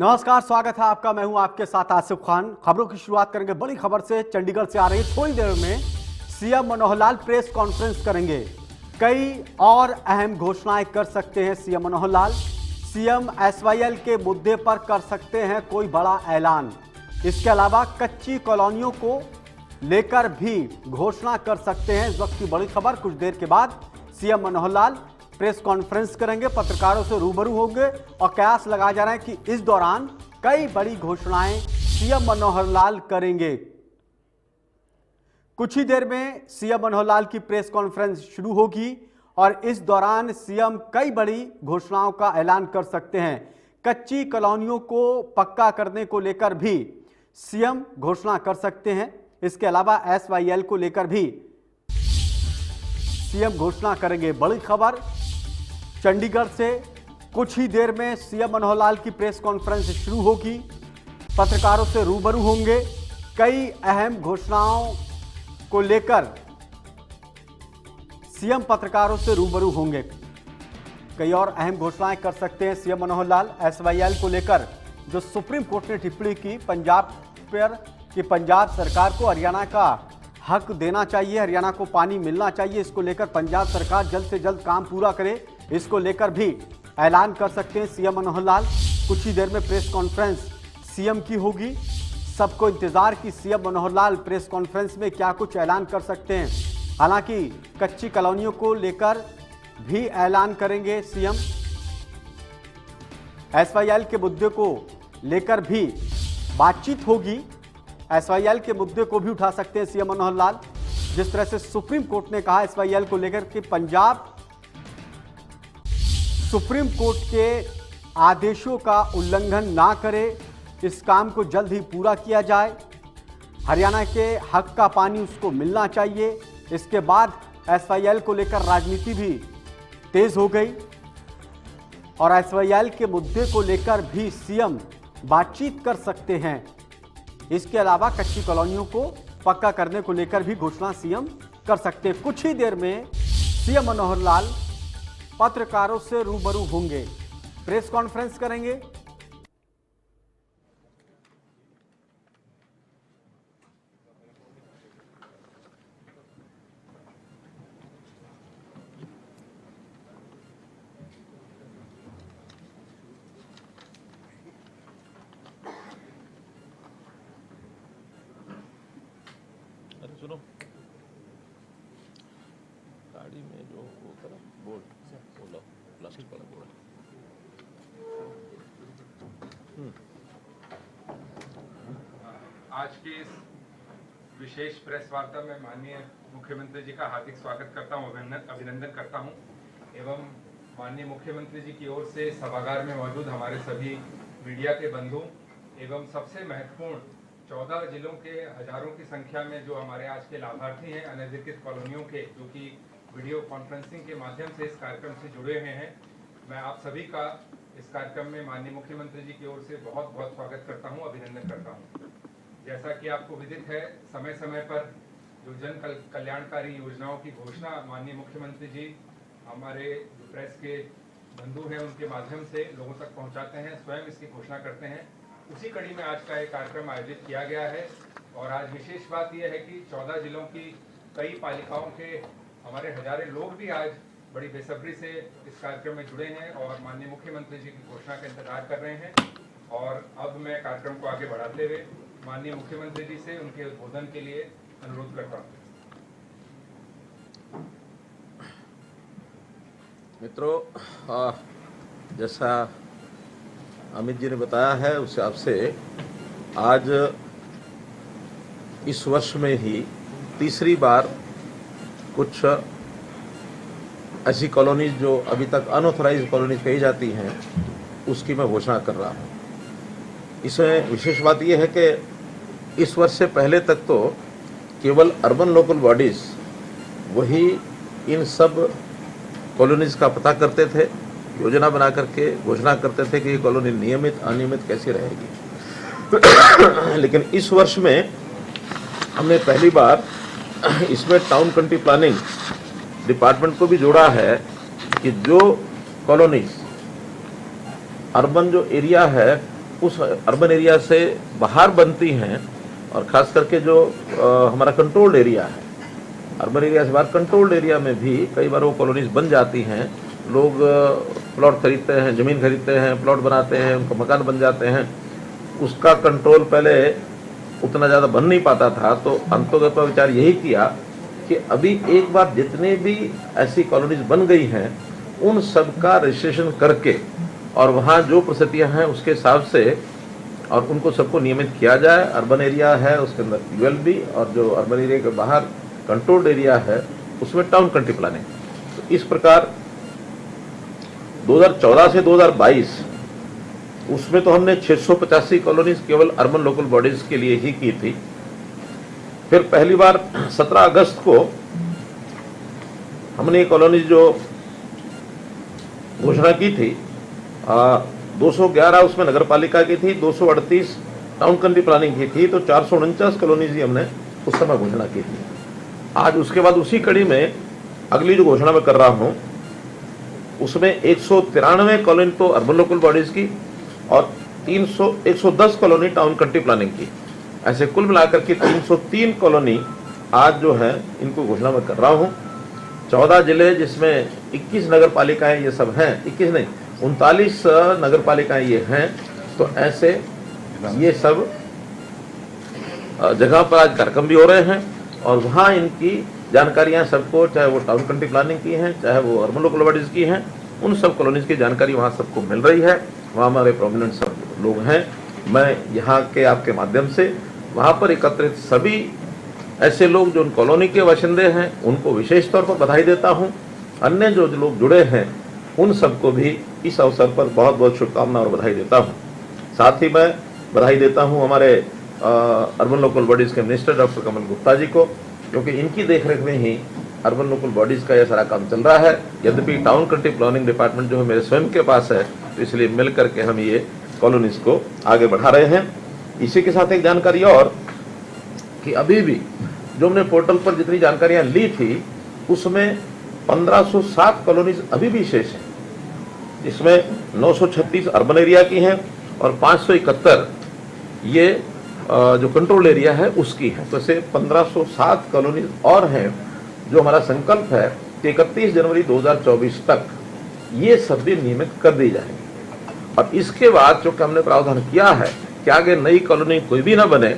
नमस्कार, स्वागत है आपका। मैं हूं आपके साथ आसिफ खान। खबरों की शुरुआत करेंगे बड़ी खबर से। चंडीगढ़ से आ रही थोड़ी देर में CM Manohar Lal press conference करेंगे। कई और अहम घोषणाएं कर सकते हैं CM Manohar Lal. CM SYL के मुद्दे पर कर सकते हैं कोई बड़ा ऐलान। इसके अलावा कच्ची कॉलोनियों को लेकर भी घोषणा कर सकते हैं। इस वक्त की बड़ी खबर, कुछ देर के बाद CM Manohar Lal press conference करेंगे, पत्रकारों से रूबरू होंगे और कयास लगाया जा रहा है कि इस दौरान कई बड़ी घोषणाएं सीएम मनोहर लाल करेंगे। कुछ ही देर में सीएम मनोहर लाल की प्रेस कॉन्फ्रेंस शुरू होगी और इस दौरान सीएम कई बड़ी घोषणाओं का ऐलान कर सकते हैं। कच्ची कॉलोनियों को पक्का करने को लेकर भी सीएम घोषणा कर सकते हैं। इसके अलावा एसवाईएल को लेकर भी सीएम घोषणा करेंगे। बड़ी खबर चंडीगढ़ से, कुछ ही देर में सीएम मनोहर लाल की प्रेस कॉन्फ्रेंस शुरू होगी, पत्रकारों से रूबरू होंगे। कई अहम घोषणाओं को लेकर सीएम पत्रकारों से रूबरू होंगे। कई और अहम घोषणाएं कर सकते हैं सीएम मनोहर लाल। एसवाईएल को लेकर जो सुप्रीम कोर्ट ने टिप्पणी की पंजाब पर कि पंजाब सरकार को हरियाणा का हक देना चाहिए, हरियाणा को पानी मिलना चाहिए, इसको लेकर पंजाब सरकार जल्द से जल्द काम पूरा करे, इसको लेकर भी ऐलान कर सकते हैं सीएम मनोहर लाल। कुछ ही देर में प्रेस कॉन्फ्रेंस सीएम की होगी। सबको इंतजार कि CM Manohar Lal press conference में क्या कुछ ऐलान कर सकते हैं। हालांकि कच्ची कॉलोनियों को लेकर भी ऐलान करेंगे सीएम। एसवाईएल के मुद्दे को लेकर भी बातचीत होगी। एसवाईएल के मुद्दे को भी उठा सकते हैं सीएम मनोहर लाल। जिस तरह से सुप्रीम कोर्ट ने कहा एसवाईएल को लेकर कि पंजाब सुप्रीम कोर्ट के आदेशों का उल्लंघन ना करे, इस काम को जल्द ही पूरा किया जाए, हरियाणा के हक का पानी उसको मिलना चाहिए। इसके बाद एसवाईएल को लेकर राजनीति भी तेज हो गई और एसवाईएल के मुद्दे को लेकर भी सीएम बातचीत कर सकते हैं। इसके अलावा कच्ची कॉलोनियों को पक्का करने को लेकर भी घोषणा सीएम कर सकते हैं। कुछ ही देर में सीएम मनोहर लाल पत्रकारों से रूबरू होंगे, प्रेस कॉन्फ्रेंस करेंगे। सुनो, गाड़ी में जो वो करा बोर्ड बोला प्लास्टिक वाला बोर्ड। आज की इस विशेष प्रेस वार्ता में माननीय मुख्यमंत्री जी का हार्दिक स्वागत करता हूं, अभिनंदन करता हूं एवं माननीय मुख्यमंत्री जी की ओर से सभागार में मौजूद हमारे सभी मीडिया के बंधु एवं सबसे महत्वपूर्ण 14 जिलों के हजारों की संख्या में जो हमारे आज के लाभार्थी हैं अनधिकृत कॉलोनियों के, जो कि वीडियो कॉन्फ्रेंसिंग के माध्यम से इस कार्यक्रम से जुड़े हुए हैं, मैं आप सभी का इस कार्यक्रम में माननीय मुख्यमंत्री जी की ओर से बहुत बहुत स्वागत करता हूं, अभिनंदन करता हूं। जैसा कि आपको विदित है, समय समय पर जो जन कल्याणकारी योजनाओं की घोषणा माननीय मुख्यमंत्री जी हमारे जो प्रेस के बंधु हैं उनके माध्यम से लोगों तक पहुँचाते हैं, स्वयं इसकी घोषणा करते हैं। उसी कड़ी में आज का एक कार्यक्रम आयोजित किया गया है और आज विशेष बात यह है कि 14 जिलों की कई पालिकाओं के हमारे हजारों लोग भी आज बड़ी बेसब्री से इस कार्यक्रम में जुड़े हैं और माननीय मुख्यमंत्री जी की घोषणा का इंतजार कर रहे हैं। और अब मैं कार्यक्रम को आगे बढ़ाते हुए माननीय मुख्यमंत्री जी से उनके उद्बोधन के लिए अनुरोध करता हूँ। मित्रों, जैसा अमित जी ने बताया है उस हिसाब से आज इस वर्ष में ही तीसरी बार कुछ ऐसी कॉलोनीज जो अभी तक अनऑथराइज्ड कॉलोनीज कही जाती हैं उसकी मैं घोषणा कर रहा हूँ। इसमें विशेष बात यह है कि इस वर्ष से पहले तक तो केवल अर्बन लोकल बॉडीज वही इन सब कॉलोनीज का पता करते थे, योजना बना करके घोषणा करते थे कि ये कॉलोनी नियमित अनियमित कैसे रहेगी। लेकिन इस वर्ष में हमने पहली बार इसमें टाउन कंट्री प्लानिंग डिपार्टमेंट को भी जोड़ा है कि जो कॉलोनीज अर्बन जो एरिया है उस अर्बन एरिया से बाहर बनती हैं, और ख़ास करके जो हमारा कंट्रोल्ड एरिया है, अर्बन एरिया से बाहर कंट्रोल्ड एरिया में भी कई बार वो कॉलोनीज बन जाती हैं। लोग प्लॉट खरीदते हैं, ज़मीन खरीदते हैं, प्लॉट बनाते हैं, उनका मकान बन जाते हैं। उसका कंट्रोल पहले उतना ज़्यादा बन नहीं पाता था, तो अंतोगत विचार यही किया कि अभी एक बार जितने भी ऐसी कॉलोनीज बन गई हैं उन सब का रजिस्ट्रेशन करके और वहाँ जो परिस्थितियाँ हैं उसके हिसाब से और उनको सबको नियमित किया जाए। अर्बन एरिया है उसके अंदर ULB, और जो अर्बन एरिया के बाहर कंट्रोल्ड एरिया है उसमें टाउन कंट्री प्लानिंग। तो इस प्रकार 2014 से 2022 उसमें तो हमने 685 कॉलोनीज केवल अर्बन लोकल बॉडीज के लिए ही की थी। फिर पहली बार 17 अगस्त को हमने ये कॉलोनीज जो घोषणा की थी, 211 उसमें नगर पालिका की थी, 238 टाउन कंट्री प्लानिंग की थी, तो 449 कॉलोनीज ही हमने उस समय घोषणा की थी। आज उसके बाद उसी कड़ी में अगली जो घोषणा मैं कर रहा हूं उसमें 193 कॉलोनी तो अर्बन लोकल बॉडीज की और 110 कॉलोनी टाउन कंट्री प्लानिंग की। ऐसे कुल मिलाकर के 303 कॉलोनी आज जो है इनको घोषणा मैं कर रहा हूं। 14 जिले जिसमें 21 नगर पालिकाएं ये सब हैं, 21 नहीं 39 नगर पालिकाएं ये हैं। तो ऐसे ये सब जगह पर आज कार्यक्रम भी हो रहे हैं और वहाँ इनकी जानकारियाँ सबको, चाहे वो टाउन कंट्री प्लानिंग की हैं, चाहे वो अर्बन लोकल बॉडीज की हैं, उन सब कॉलोनीज की जानकारी वहाँ सबको मिल रही है। वहाँ हमारे प्रोमिनेंट सब लोग हैं। मैं यहाँ के आपके माध्यम से वहाँ पर एकत्रित सभी ऐसे लोग जो उन कॉलोनी के बाशिंदे हैं उनको विशेष तौर पर बधाई देता हूँ। अन्य जो लोग जुड़े हैं उन सबको भी इस अवसर पर बहुत बहुत शुभकामना और बधाई देता हूँ। साथ ही मैं बधाई देता हूँ हमारे अर्बन लोकल बॉडीज़ के मिनिस्टर डॉक्टर कमल गुप्ता जी को, क्योंकि इनकी देखरेख में ही अर्बन लोकल बॉडीज़ का यह सारा काम चल रहा है। यद्यपि टाउन कंट्री प्लानिंग डिपार्टमेंट जो है मेरे स्वयं के पास है, तो इसलिए मिल करके हम ये कॉलोनीज़ को आगे बढ़ा रहे हैं। इसी के साथ एक जानकारी और कि अभी भी जो हमने पोर्टल पर जितनी जानकारियाँ ली थी उसमें 1507 कॉलोनीज अभी भी शेष हैं, जिसमें 936 अर्बन एरिया की हैं और 571 ये जो कंट्रोल एरिया है उसकी है। तो ऐसे 1507 कॉलोनीज और हैं जो हमारा संकल्प है कि 31 जनवरी 2024 तक ये सब भी नियमित कर दी जाएंगी। और इसके बाद जो हमने प्रावधान किया है कि आगे नई कॉलोनी कोई भी ना बने,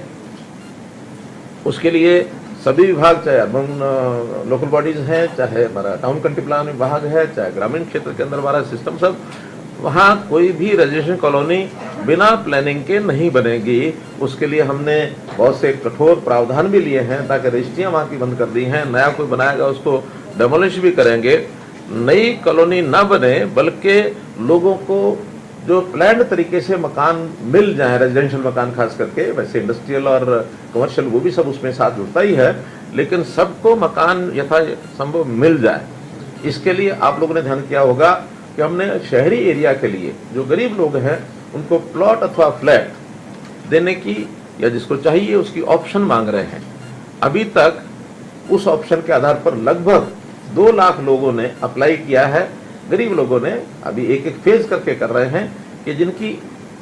उसके लिए सभी विभाग, चाहे अर्बन लोकल बॉडीज हैं, चाहे हमारा टाउन कंट्री प्लान विभाग है, चाहे ग्रामीण क्षेत्र के अंदर हमारा सिस्टम, सब वहाँ कोई भी रजिस्ट्रेशन कॉलोनी बिना प्लानिंग के नहीं बनेगी। उसके लिए हमने बहुत से कठोर प्रावधान भी लिए हैं ताकि रजिस्ट्रियाँ वहाँ की बंद कर दी हैं। नया कोई बनाएगा उसको डेमोलिश भी करेंगे। नई कॉलोनी ना बने बल्कि लोगों को जो प्लान्ड तरीके से मकान मिल जाए, रेजिडेंशियल मकान खास करके, वैसे इंडस्ट्रियल और कमर्शियल वो भी सब उसमें साथ जुड़ता ही है, लेकिन सबको मकान यथासंभव मिल जाए। इसके लिए आप लोगों ने ध्यान किया होगा कि हमने शहरी एरिया के लिए जो गरीब लोग हैं उनको प्लॉट अथवा फ्लैट देने की या जिसको चाहिए उसकी ऑप्शन मांग रहे हैं। अभी तक उस ऑप्शन के आधार पर लगभग 2 लाख लोगों ने अप्लाई किया है। गरीब लोगों ने अभी एक एक फेज करके कर रहे हैं कि जिनकी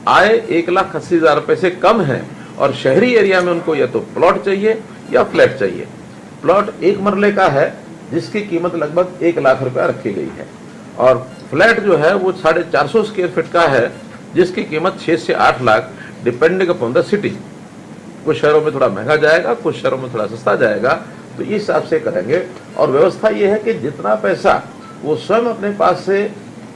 आय 1,80,000 रुपये से कम है और शहरी एरिया में उनको या तो प्लॉट चाहिए या फ्लैट चाहिए। प्लॉट 1 मरले का है जिसकी कीमत लगभग 1 लाख रुपया रखी गई है, और फ्लैट जो है वो 450 स्क्वायर फीट का है जिसकी कीमत 6 से 8 lakh depending upon the city. कुछ शहरों में थोड़ा महंगा जाएगा, कुछ शहरों में थोड़ा सस्ता जाएगा, तो इस हिसाब से करेंगे। और व्यवस्था ये है कि जितना पैसा वो स्वयं अपने पास से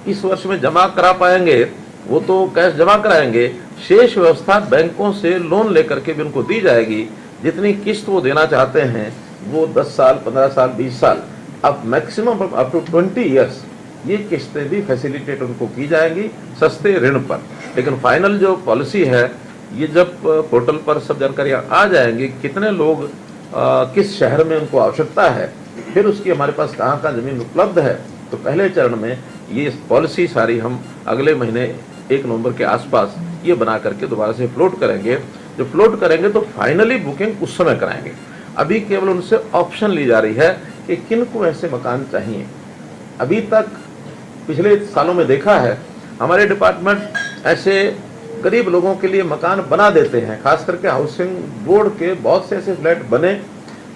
इस वर्ष में जमा करा पाएंगे वो तो कैश जमा कराएंगे, शेष व्यवस्था बैंकों से लोन लेकर के भी उनको दी जाएगी। जितनी किस्त वो देना चाहते हैं वो 10 साल, 15 साल, 20 साल, अब मैक्सिमम अप टू 20 ईयर्स ये किस्तें भी फैसिलिटेट उनको की जाएंगी सस्ते ऋण पर। लेकिन फाइनल जो पॉलिसी है ये जब पोर्टल पर सब जानकारियाँ आ जाएंगी, कितने लोग किस शहर में उनको आवश्यकता है, फिर उसकी हमारे पास कहाँ कहाँ जमीन उपलब्ध है, तो पहले चरण में ये पॉलिसी सारी हम अगले महीने 1 नवंबर के आसपास ये बना करके दोबारा से फ्लोट करेंगे। जो फ्लोट करेंगे तो फाइनली बुकिंग उस समय कराएंगे। अभी केवल उनसे ऑप्शन ली जा रही है कि किन को ऐसे मकान चाहिए। अभी तक पिछले सालों में देखा है हमारे डिपार्टमेंट ऐसे गरीब लोगों के लिए मकान बना देते हैं। खास करके हाउसिंग बोर्ड के बहुत से ऐसे फ्लैट बने,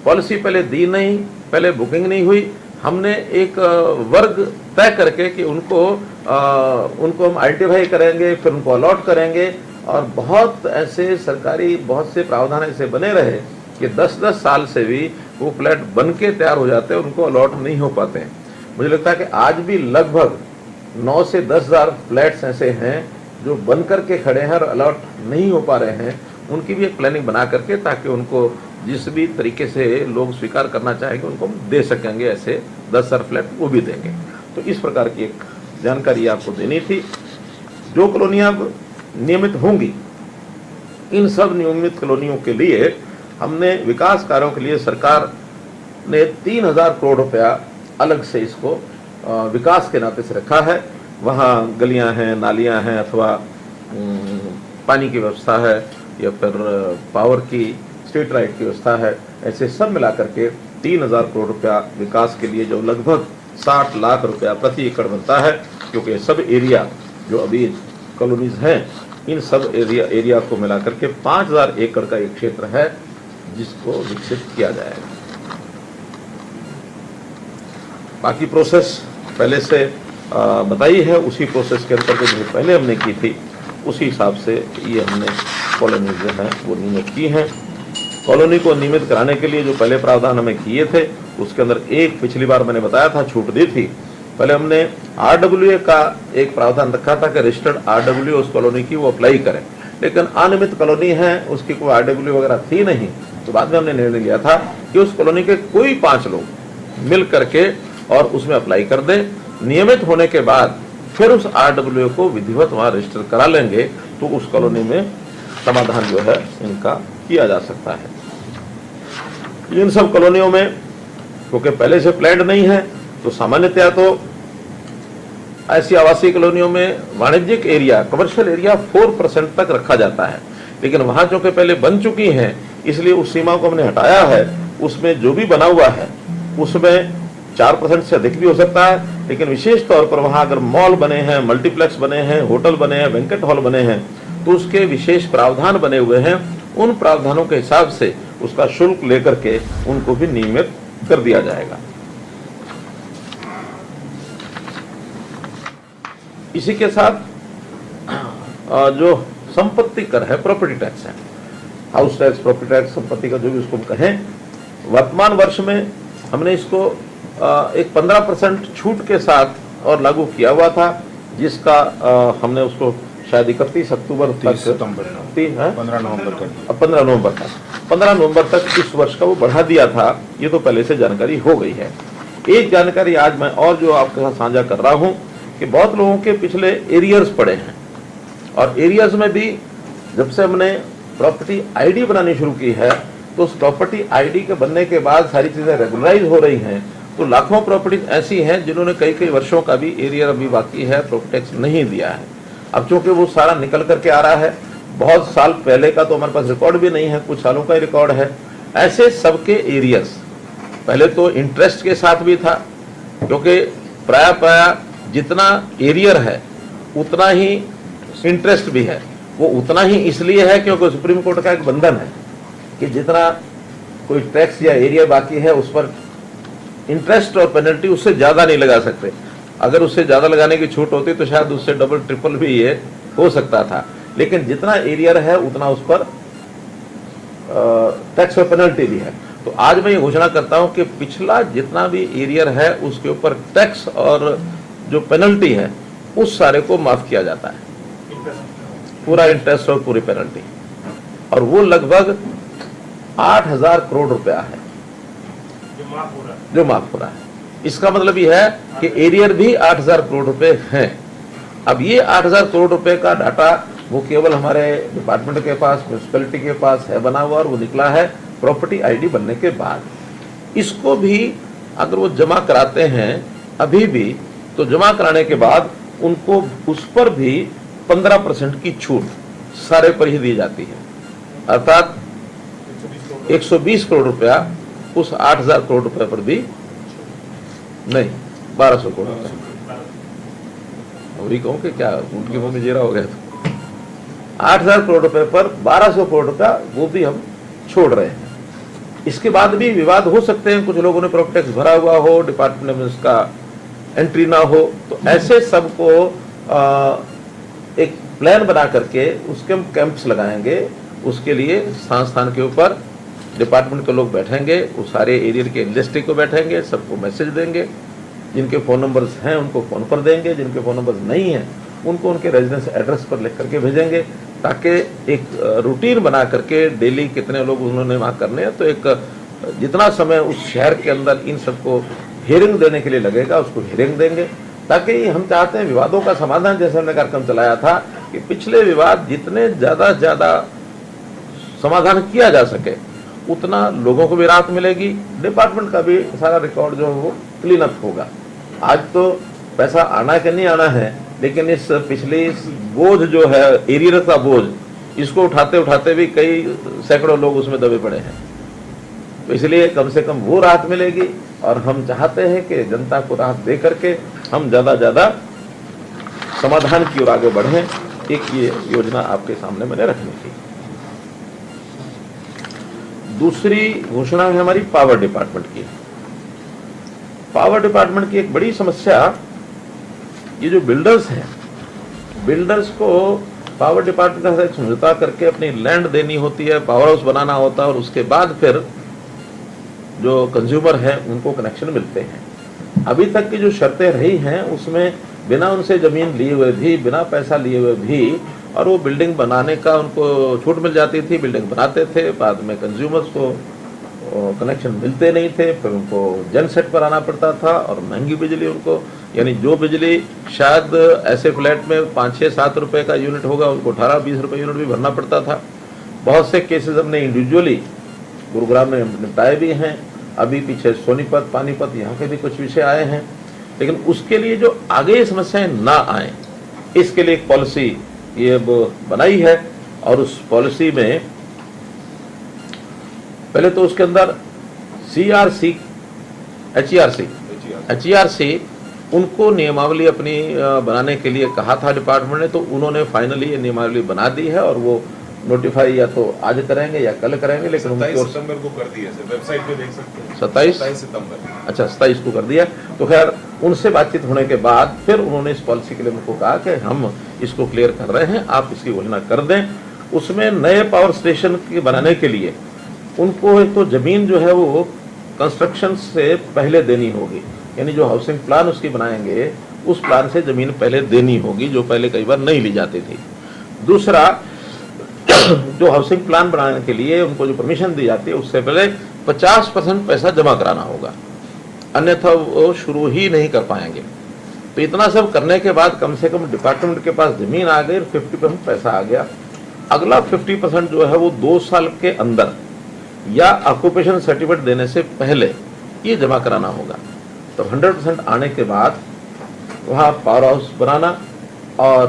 पॉलिसी पहले दी नहीं, पहले बुकिंग नहीं हुई, हमने एक वर्ग तय करके कि उनको हम आइडेंटिफाई करेंगे, फिर उनको अलॉट करेंगे, और बहुत ऐसे सरकारी बहुत से प्रावधान ऐसे बने रहे कि 10-10 साल से भी वो फ्लैट बन के तैयार हो जाते हैं, उनको अलॉट नहीं हो पाते हैं। मुझे लगता है कि आज भी लगभग 9 से 10 हज़ार फ्लैट्स ऐसे हैं जो बन करके खड़े हैं और अलॉट नहीं हो पा रहे हैं। उनकी भी एक प्लानिंग बना करके, ताकि उनको जिस भी तरीके से लोग स्वीकार करना चाहेंगे उनको हम दे सकेंगे, ऐसे 10,000 फ्लैट वो भी देंगे। तो इस प्रकार की एक जानकारी आपको देनी थी। जो कॉलोनियाँ नियमित होंगी, इन सब नियमित कॉलोनियों के लिए हमने विकास कार्यों के लिए सरकार ने 3,000 करोड़ रुपया अलग से इसको विकास के नाते से रखा है। वहाँ गलियाँ हैं, नालियाँ हैं, अथवा पानी की व्यवस्था है, या फिर पावर की, स्ट्रीट लाइट की व्यवस्था है, ऐसे सब मिला करके 3,000 करोड़ रुपया विकास के लिए, जो लगभग 60 लाख रुपया प्रति एकड़ बनता है। क्योंकि सब एरिया जो अभी कॉलोनीज हैं, इन सब एरिया को मिला करके 5,000 एकड़ का एक क्षेत्र है जिसको विकसित किया जाएगा। बाकी प्रोसेस पहले से बताई है, उसी प्रोसेस के अंतर्गत जो पहले हमने की थी उसी हिसाब से ये हमने कॉलोनी जो है वो नियमित की हैं। कॉलोनी को नियमित कराने के लिए जो पहले प्रावधान हमें किए थे, उसके अंदर एक पिछली बार मैंने बताया था, छूट दी थी। पहले हमने RWA का एक प्रावधान रखा था कि रजिस्टर्ड RWA उस कॉलोनी की वो अप्लाई करें, लेकिन अनियमित कॉलोनी है, उसकी कोई RWA वगैरह थी नहीं। तो बाद में हमने निर्णय लिया था कि उस कॉलोनी के कोई 5 लोग मिल करके और उसमें अप्लाई कर दें। नियमित होने के बाद फिर उस RWA को विधिवत वहाँ रजिस्टर करा लेंगे, तो उस कॉलोनी में समाधान जो है इनका किया जा सकता है। इन सब कॉलोनियों में क्योंकि पहले से प्लान नहीं है, तो सामान्यतया तो ऐसी आवासीय कॉलोनियों में वाणिज्यिक एरिया, कमर्शियल एरिया 4% तक रखा जाता है। लेकिन वहां जो कि पहले बन चुकी हैं, इसलिए उस सीमा को हमने हटाया है। उसमें जो भी बना हुआ है उसमें 4% से अधिक भी हो सकता है। लेकिन विशेष तौर पर वहां अगर मॉल बने हैं, मल्टीप्लेक्स बने हैं, होटल बने हैं, बैंकेट हॉल बने हैं, तो उसके विशेष प्रावधान बने हुए हैं। उन प्रावधानों के हिसाब से उसका शुल्क लेकर के उनको भी नियमित कर दिया जाएगा। इसी के साथ जो संपत्ति कर है, प्रॉपर्टी टैक्स है, हाउस टैक्स, प्रॉपर्टी टैक्स, संपत्ति का जो भी उसको कहें, वर्तमान वर्ष में हमने इसको एक 15% छूट के साथ और लागू किया हुआ था, जिसका हमने उसको शायद 31 अक्टूबर तक, 15 नवंबर तक इस वर्ष का वो बढ़ा दिया था। ये तो पहले से जानकारी हो गई है। एक जानकारी आज मैं और जो आपके साथ साझा कर रहा हूं कि बहुत लोगों के पिछले एरियर्स पड़े हैं, और एरियर्स में भी जब से हमने प्रॉपर्टी आईडी बनानी शुरू की है, तो उस प्रॉपर्टी आईडी के बनने के बाद सारी चीजें रेगुलराइज हो रही हैं। तो लाखों प्रॉपर्टीज ऐसी हैं जिन्होंने कई वर्षों का भी एरियर अभी बाकी है, प्रॉपर्टी टैक्स नहीं दिया है। अब चूंकि वो सारा निकल करके आ रहा है, बहुत साल पहले का तो हमारे पास रिकॉर्ड भी नहीं है, कुछ सालों का ही रिकॉर्ड है। ऐसे सबके एरियर्स पहले तो इंटरेस्ट के साथ भी था, क्योंकि प्राय जितना एरियर है उतना ही इंटरेस्ट भी है। वो उतना ही इसलिए है क्योंकि सुप्रीम कोर्ट का एक बंधन है कि जितना कोई टैक्स या एरिया बाकी है उस पर इंटरेस्ट और पेनल्टी उससे ज्यादा नहीं लगा सकते। अगर उससे ज्यादा लगाने की छूट होती तो शायद उससे डबल ट्रिपल भी ये हो सकता था, लेकिन जितना एरियर है उतना उस पर टैक्स और पेनल्टी भी है। तो आज मैं ये घोषणा करता हूं कि पिछला जितना भी एरियर है उसके ऊपर टैक्स और जो पेनल्टी है उस सारे को माफ किया जाता है, पूरा इंटरेस्ट और पूरी पेनल्टी, और वो लगभग 8,000 करोड़ रुपया है जो माफ हो रहा है। इसका मतलब ये है कि एरियर भी 8,000 करोड़ रुपए हैं। अब ये 8,000 करोड़ रुपए का डाटा वो केवल हमारे डिपार्टमेंट के पास, म्यूनिसिपैलिटी के पास है बना हुआ, और वो निकला है प्रॉपर्टी आईडी बनने के बाद। इसको भी अगर वो जमा कराते हैं अभी भी, तो जमा कराने के बाद उनको उस पर भी 15% की छूट सारे पर ही दी जाती है, अर्थात 120 करोड़ रुपया उस 8,000 करोड़ रुपए पर भी नहीं, 1,200 करोड़ रुपए। वही कहूँ कि क्या उनके मुंह में जीरा हो गया था। 8,000 करोड़ रुपए पर 1,200 करोड़ का वो भी हम छोड़ रहे हैं। इसके बाद भी विवाद हो सकते हैं, कुछ लोगों ने प्रॉपर्टी टैक्स भरा हुआ हो, डिपार्टमेंट में उसका एंट्री ना हो, तो ऐसे सबको एक प्लान बना करके उसके हम कैंप्स लगाएंगे। उसके लिए स्थान स्थान के ऊपर डिपार्टमेंट के लोग बैठेंगे, उस सारे एरिया के इंडस्ट्री को बैठेंगे, सबको मैसेज देंगे, जिनके फ़ोन नंबर्स हैं उनको फ़ोन पर देंगे, जिनके फ़ोन नंबर्स नहीं हैं उनको उनके रेजिडेंस एड्रेस पर लिख करके भेजेंगे, ताकि एक रूटीन बना करके डेली कितने लोग उन्होंने वहाँ करने हैं, तो एक जितना समय उस शहर के अंदर इन सबको हियरिंग देने के लिए लगेगा उसको हियरिंग देंगे, ताकि हम चाहते हैं विवादों का समाधान, जैसे हमने कार्यक्रम चलाया था कि पिछले विवाद जितने ज़्यादा समाधान किया जा सके उतना लोगों को भी राहत मिलेगी, डिपार्टमेंट का भी सारा रिकॉर्ड जो है वो क्लीन अप होगा। आज तो पैसा आना है कि नहीं आना है, लेकिन इस पिछली बोझ जो है एरियर का बोझ, इसको उठाते उठाते भी कई सैकड़ों लोग उसमें दबे पड़े हैं, तो इसलिए कम से कम वो राहत मिलेगी। और हम चाहते हैं कि जनता को राहत दे करके हम ज़्यादा समाधान की ओर आगे बढ़ें। एक ये योजना आपके सामने मैंने रखनी थी। दूसरी घोषणा है हमारी पावर डिपार्टमेंट की। पावर डिपार्टमेंट की एक बड़ी समस्या, ये जो बिल्डर्स हैं, बिल्डर्स को पावर डिपार्टमेंट का साथ समझौता करके अपनी लैंड देनी होती है, पावर हाउस बनाना होता है, और उसके बाद फिर जो कंज्यूमर हैं उनको कनेक्शन मिलते हैं। अभी तक की जो शर्तें रही हैं उसमें बिना उनसे ज़मीन लिए हुए भी, बिना पैसा लिए हुए भी, और वो बिल्डिंग बनाने का उनको छूट मिल जाती थी, बिल्डिंग बनाते थे, बाद में कंज्यूमर्स को कनेक्शन मिलते नहीं थे, फिर उनको जन सेट पर आना पड़ता था, और महंगी बिजली उनको, यानी जो बिजली शायद ऐसे फ्लैट में 5, 6, 7 रुपए का यूनिट होगा उनको 18, 20 रुपए यूनिट भी भरना पड़ता था। बहुत से केसेस हमने इंडिविजुअली गुरुग्राम में निपटाए भी हैं, अभी पीछे सोनीपत, पानीपत, यहाँ के भी कुछ विषय आए हैं। लेकिन उसके लिए जो आगे समस्याएं ना आए, इसके लिए एक पॉलिसी ये बनाई है, और उस पॉलिसी में पहले तो उसके अंदर CRC, HERC उनको नियमावली अपनी बनाने के लिए कहा था डिपार्टमेंट ने, तो उन्होंने फाइनली ये नियमावली बना दी है, और वो नोटिफाई या तो आज करेंगे या कल करेंगे, लेकिन 27 सितंबर को कर दिया सर, वेबसाइट पे देख सकते हैं। 27 सितंबर, अच्छा 27 को कर दिया। तो खैर उनसे बातचीत होने के बाद फिर उन्होंने इस पॉलिसी के लिए उनको कहा कि हम इसको क्लियर कर रहे हैं, आप इसकी घोषणा कर दें। उसमें नए पावर स्टेशन के बनाने के लिए उनको एक तो जमीन जो है वो कंस्ट्रक्शन से पहले देनी होगी, यानी जो हाउसिंग प्लान उसकी बनाएंगे उस प्लान से जमीन पहले देनी होगी, जो पहले कई बार नहीं ली जाती थी। दूसरा, जो हाउसिंग प्लान बनाने के लिए उनको जो परमिशन दी जाती है उससे पहले 50% पैसा जमा कराना होगा, अन्यथा वो शुरू ही नहीं कर पाएंगे। तो इतना सब करने के बाद कम से कम डिपार्टमेंट के पास जमीन आ गई, 50% पैसा आ गया। अगला 50% जो है वो 2 साल के अंदर या ऑक्यूपेशन सर्टिफिकेट देने से पहले ये जमा कराना होगा। तो 100% आने के बाद वहाँ पावर हाउस बनाना और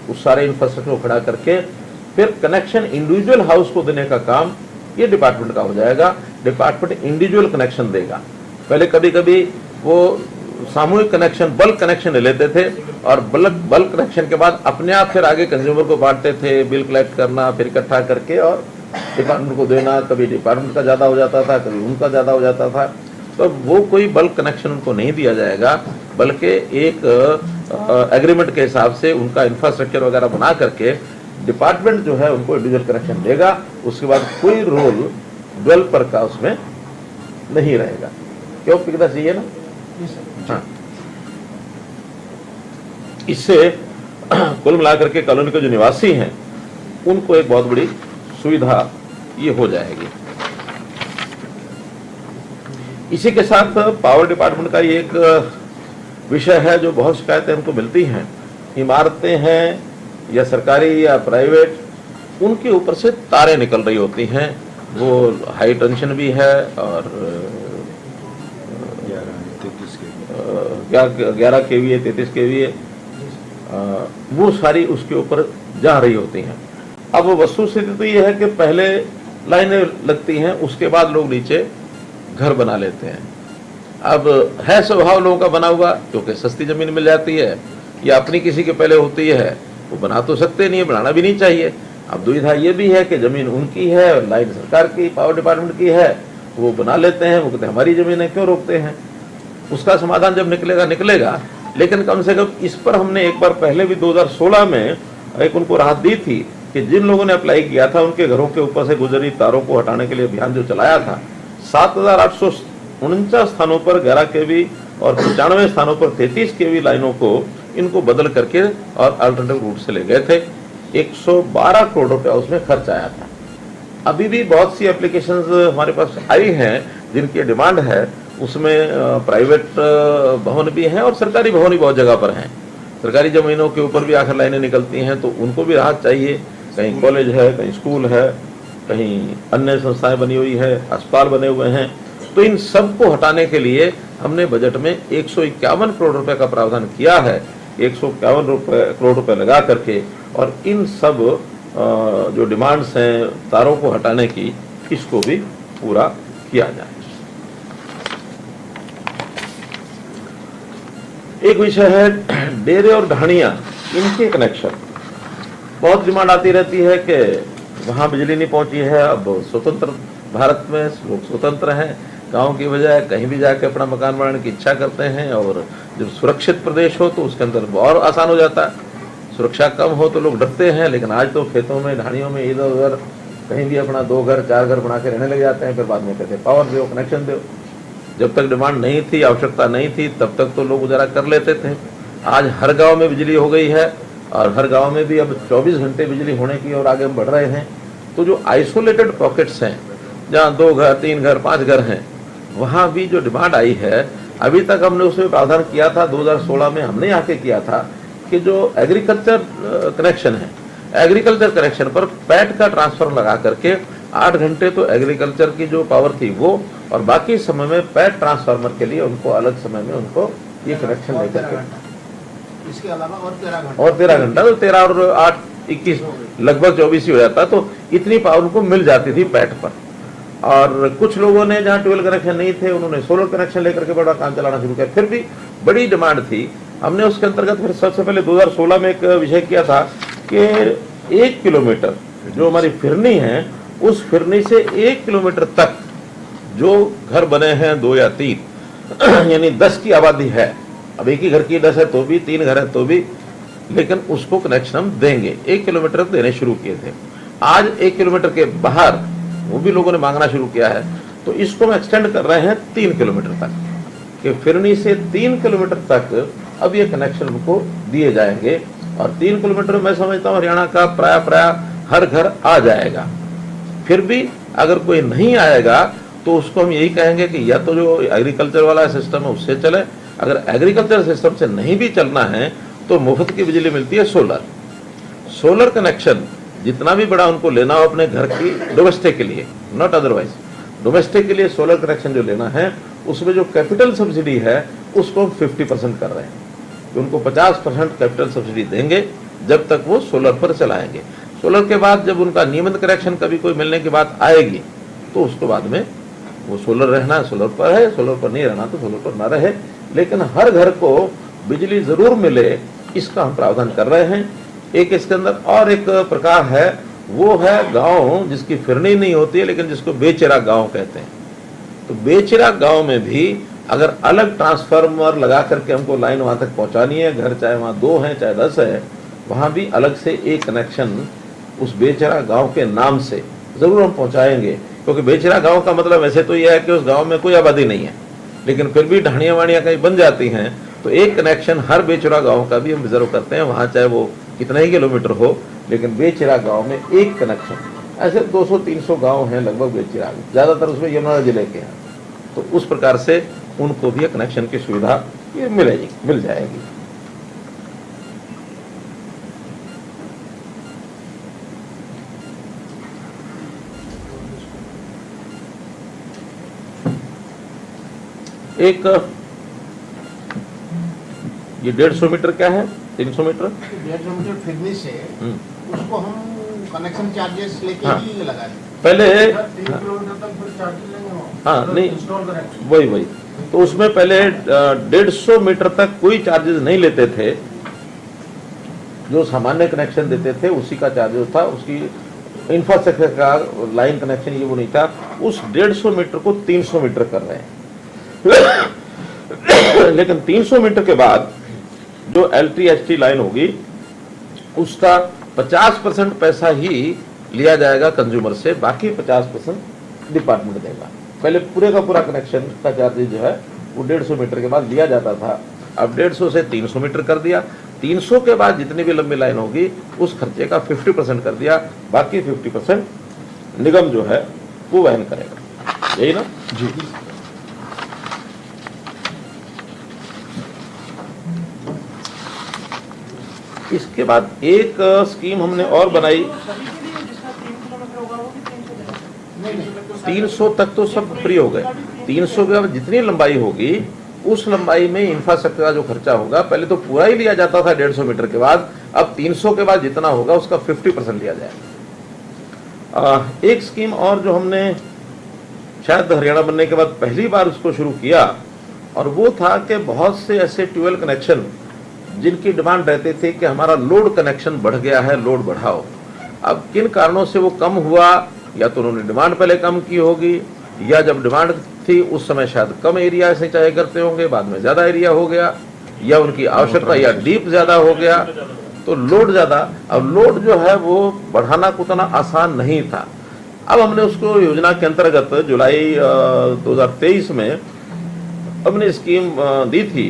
उस सारे इंफ्रास्ट्रक्चर को खड़ा करके फिर कनेक्शन इंडिविजुअल हाउस को देने का काम ये डिपार्टमेंट का हो जाएगा। डिपार्टमेंट इंडिविजुअल कनेक्शन देगा। पहले कभी कभी वो सामूहिक कनेक्शन, बल्क कनेक्शन ले लेते थे, और बल्क कनेक्शन के बाद अपने आप फिर आगे कंज्यूमर को बांटते थे, बिल कलेक्ट करना, फिर इकट्ठा करके और डिपार्टमेंट को देना। कभी डिपार्टमेंट का ज़्यादा हो जाता था, कभी उनका ज़्यादा हो जाता था। तो वो कोई बल्क कनेक्शन उनको नहीं दिया जाएगा, बल्कि एक एग्रीमेंट के हिसाब से उनका इंफ्रास्ट्रक्चर वगैरह बना करके डिपार्टमेंट जो है उनको इंडिविजुअल कनेक्शन देगा। उसके बाद कोई रोल डेवलपर का उसमें नहीं रहेगा। क्यों पिकदा चाहिए ना? हाँ। इससे कुल मिलाकर के कॉलोनी के जो निवासी हैं उनको एक बहुत बड़ी सुविधा ये हो जाएगी। इसी के साथ पावर डिपार्टमेंट का ये एक विषय है जो बहुत शिकायतें हमको मिलती हैं। इमारतें हैं या सरकारी या प्राइवेट, उनके ऊपर से तारें निकल रही होती हैं, वो हाई टेंशन भी है और 11 kVA 33 kVA वो सारी उसके ऊपर जा रही होती हैं। अब वस्तुस्थिति तो ये है कि पहले लाइनें लगती हैं, उसके बाद लोग नीचे घर बना लेते हैं। अब है स्वभाव लोगों का बना हुआ, क्योंकि सस्ती जमीन मिल जाती है या अपनी किसी के पहले होती है वो बना तो सकते नहीं है, बनाना भी नहीं चाहिए। अब दुविधा ये भी है कि जमीन उनकी है और लाइन सरकार की, पावर डिपार्टमेंट की है, वो बना लेते हैं, वो कहते हैं हमारी जमीन है, क्यों रोकते हैं। उसका समाधान जब निकलेगा, लेकिन कम से कम इस पर हमने एक बार पहले भी 2016 में एक उनको राहत दी थी कि जिन लोगों ने अप्लाई किया था उनके घरों के ऊपर से गुजरी तारों को हटाने के लिए अभियान जो चलाया था, 7,849 स्थानों पर 11 kV और 95 स्थानों पर 33 kV लाइनों को इनको बदल करके और अल्टरनेटिव रूट से ले गए थे। 112 करोड़ रुपया उसमें खर्च आया था। अभी भी बहुत सी एप्लीकेशंस हमारे पास आई हैं जिनकी डिमांड है, उसमें प्राइवेट भवन भी हैं और सरकारी भवन भी बहुत जगह पर हैं। सरकारी जमीनों के ऊपर भी आखिर लाइनें निकलती हैं, तो उनको भी राहत चाहिए। कहीं कॉलेज है, कहीं स्कूल है, कहीं अन्य संस्थाएं बनी हुई है, अस्पताल बने हुए हैं, तो इन सब को हटाने के लिए हमने बजट में 151 करोड़ रुपए का प्रावधान किया है। 151 करोड़ रुपए लगा करके और इन सब जो डिमांड्स हैं तारों को हटाने की, इसको भी पूरा किया जाए। एक विषय है डेरे और ढाणियां, इनके कनेक्शन। बहुत डिमांड आती रहती है कि वहां बिजली नहीं पहुंची है। अब स्वतंत्र भारत में लोग स्वतंत्र हैं, गांव की बजाय कहीं भी जाके अपना मकान बनाने की इच्छा करते हैं, और जब सुरक्षित प्रदेश हो तो उसके अंदर और आसान हो जाता है। सुरक्षा कम हो तो लोग डरते हैं, लेकिन आज तो खेतों में, ढाणियों में इधर उधर कहीं भी अपना 2 घर 4 घर बना के रहने लग जाते हैं। फिर बाद में कहते हैं पावर दो, कनेक्शन दो। जब तक डिमांड नहीं थी, आवश्यकता नहीं थी, तब तक तो लोग गुजारा कर लेते थे। आज हर गांव में बिजली हो गई है और हर गांव में भी अब 24 घंटे बिजली होने की और आगे हम बढ़ रहे हैं। तो जो आइसोलेटेड पॉकेट्स हैं, जहाँ 2 घर 3 घर 5 घर हैं, वहाँ भी जो डिमांड आई है, अभी तक हमने उसमें प्रावधान किया था। 2016 में हमने यहाँ के किया था कि जो एग्रीकल्चर कनेक्शन है, एग्रीकल्चर कनेक्शन पर पैट का ट्रांसफर लगा करके 8 घंटे तो एग्रीकल्चर की जो पावर थी वो, और बाकी समय में पैट ट्रांसफार्मर के लिए उनको अलग समय में उनको ये कनेक्शन लेकर के, इसके अलावा और 13 घंटा, तो 13 और 8 21 लगभग 24 ही हो जाता। तो इतनी पावर उनको मिल जाती थी पैट पर। और कुछ लोगों ने जहाँ ट्वेल कनेक्शन नहीं थे, उन्होंने सोलर कनेक्शन लेकर के बड़ा काम चलाना शुरू किया। फिर भी बड़ी डिमांड थी। हमने उसके अंतर्गत फिर सबसे पहले 2016 में एक विषय किया था कि 1 किलोमीटर जो हमारी फिरनी है, उस फिरनी से 1 किलोमीटर तक जो घर बने हैं 2 या 3 यानी 10 की आबादी है, अब एक ही घर की 10 है तो भी, 3 घर है तो भी, लेकिन उसको कनेक्शन हम देंगे। 1 किलोमीटर देने शुरू किए थे। आज 1 किलोमीटर के बाहर वो भी लोगों ने मांगना शुरू किया है, तो इसको हम एक्सटेंड कर रहे हैं 3 किलोमीटर तक, कि फिरनी से 3 किलोमीटर तक अब ये कनेक्शन उनको दिए जाएंगे। और 3 किलोमीटर मैं समझता हूँ हरियाणा का प्राय हर घर आ जाएगा। फिर भी अगर कोई नहीं आएगा तो उसको हम यही कहेंगे कि या तो जो एग्रीकल्चर वाला सिस्टम है उससे चले, अगर एग्रीकल्चर सिस्टम से नहीं भी चलना है तो मुफ्त की बिजली मिलती है सोलर कनेक्शन। जितना भी बड़ा उनको लेना हो अपने घर की डोमेस्टिक के लिए, नॉट अदरवाइज, डोमेस्टिक के लिए सोलर कनेक्शन जो लेना है, उसमें जो कैपिटल सब्सिडी है उसको हम 50% कर रहे हैं, तो उनको 50% कैपिटल सब्सिडी देंगे जब तक वो सोलर पर चलाएंगे। सोलर के बाद जब उनका नियमित कनेक्शन कभी कोई मिलने की बात आएगी तो उसके बाद में वो सोलर रहना सोलर पर है, सोलर पर नहीं रहना तो सोलर पर ना रहे, लेकिन हर घर को बिजली जरूर मिले, इसका हम प्रावधान कर रहे हैं। एक इसके अंदर और एक प्रकार है, वो है गांव जिसकी फिरनी नहीं होती है लेकिन जिसको बेचिरा गांव कहते हैं। तो बेचिरा गांव में भी अगर अलग ट्रांसफार्मर लगा करके हमको लाइन वहां तक पहुंचानी है, घर चाहे वहां 2 हैं चाहे 10 है, वहां भी अलग से एक कनेक्शन उस बेचिरा गांव के नाम से जरूर हम पहुंचाएंगे। क्योंकि बेचिरा गांव का मतलब वैसे तो यह है कि उस गांव में कोई आबादी नहीं है, लेकिन फिर भी ढाणियां वाणियां कहीं बन जाती हैं, तो एक कनेक्शन हर बेचिरा गांव का भी हम रिजर्व करते हैं, वहां चाहे वो कितना ही किलोमीटर हो, लेकिन बेचिरा गांव में एक कनेक्शन। ऐसे 200-300 गांव हैं लगभग बेचिरा, ज्यादातर उसमें यमुना जिले के हैं, तो उस प्रकार से उनको भी कनेक्शन की सुविधा ये मिल जाएगी। एक ये 150 मीटर क्या है, 300 मीटर 150 मीटर फिरनी से उसको हम कनेक्शन चार्जेस लेके हाँ। ही लगा दें। पहले 3 किलोमीटर तक फिर चार्जेस लेंगे। हाँ नहीं, इंस्टॉल करें वही तो उसमें पहले 150 मीटर तक कोई चार्जेस नहीं लेते थे, जो सामान्य कनेक्शन देते थे उसी का चार्ज जो था, उसकी इंफ्रास्ट्रक्चर का लाइन कनेक्शन ये वो नहीं था, उस 150 मीटर को 300 मीटर कर रहे हैं। लेकिन 300 मीटर के बाद जो LT-HT लाइन होगी उसका 50% पैसा ही लिया जाएगा कंज्यूमर से, बाकी 50% डिपार्टमेंट देगा। पहले पूरे का पूरा कनेक्शन का चार्ज जो है वो 150 मीटर के बाद लिया जाता था, अब 150 से 300 मीटर कर दिया। 300 के बाद जितनी भी लंबी लाइन होगी उस खर्चे का 50% कर दिया, बाकी 50% निगम जो है वो वहन करेगा। यही ना जी। इसके बाद एक स्कीम हमने और बनाई, 300 तक तो सब फ्री हो गए। 300 के बाद जितनी लंबाई होगी उस लंबाई में इंफ्रास्ट्रक्चर का जो खर्चा होगा, पहले तो पूरा ही लिया जाता था 150 मीटर के बाद, अब 300 के बाद जितना होगा उसका 50% लिया जाएगा। एक स्कीम और जो हमने शायद हरियाणा बनने के बाद पहली बार उसको शुरू किया, और वो था कि बहुत से ऐसे ट्यूबवेल कनेक्शन जिनकी डिमांड रहते थे कि हमारा लोड कनेक्शन बढ़ गया है, लोड बढ़ाओ। अब किन कारणों से वो कम हुआ, या तो उन्होंने डिमांड पहले कम की होगी, या जब डिमांड थी उस समय शायद कम एरिया से चाहे करते होंगे, बाद में ज्यादा एरिया हो गया, या उनकी आवश्यकता या डीप ज्यादा हो गया तो लोड ज्यादा। अब लोड जो है वो बढ़ाना उतना आसान नहीं था। अब हमने उसको योजना के अंतर्गत जुलाई 2023 में हमने स्कीम दी थी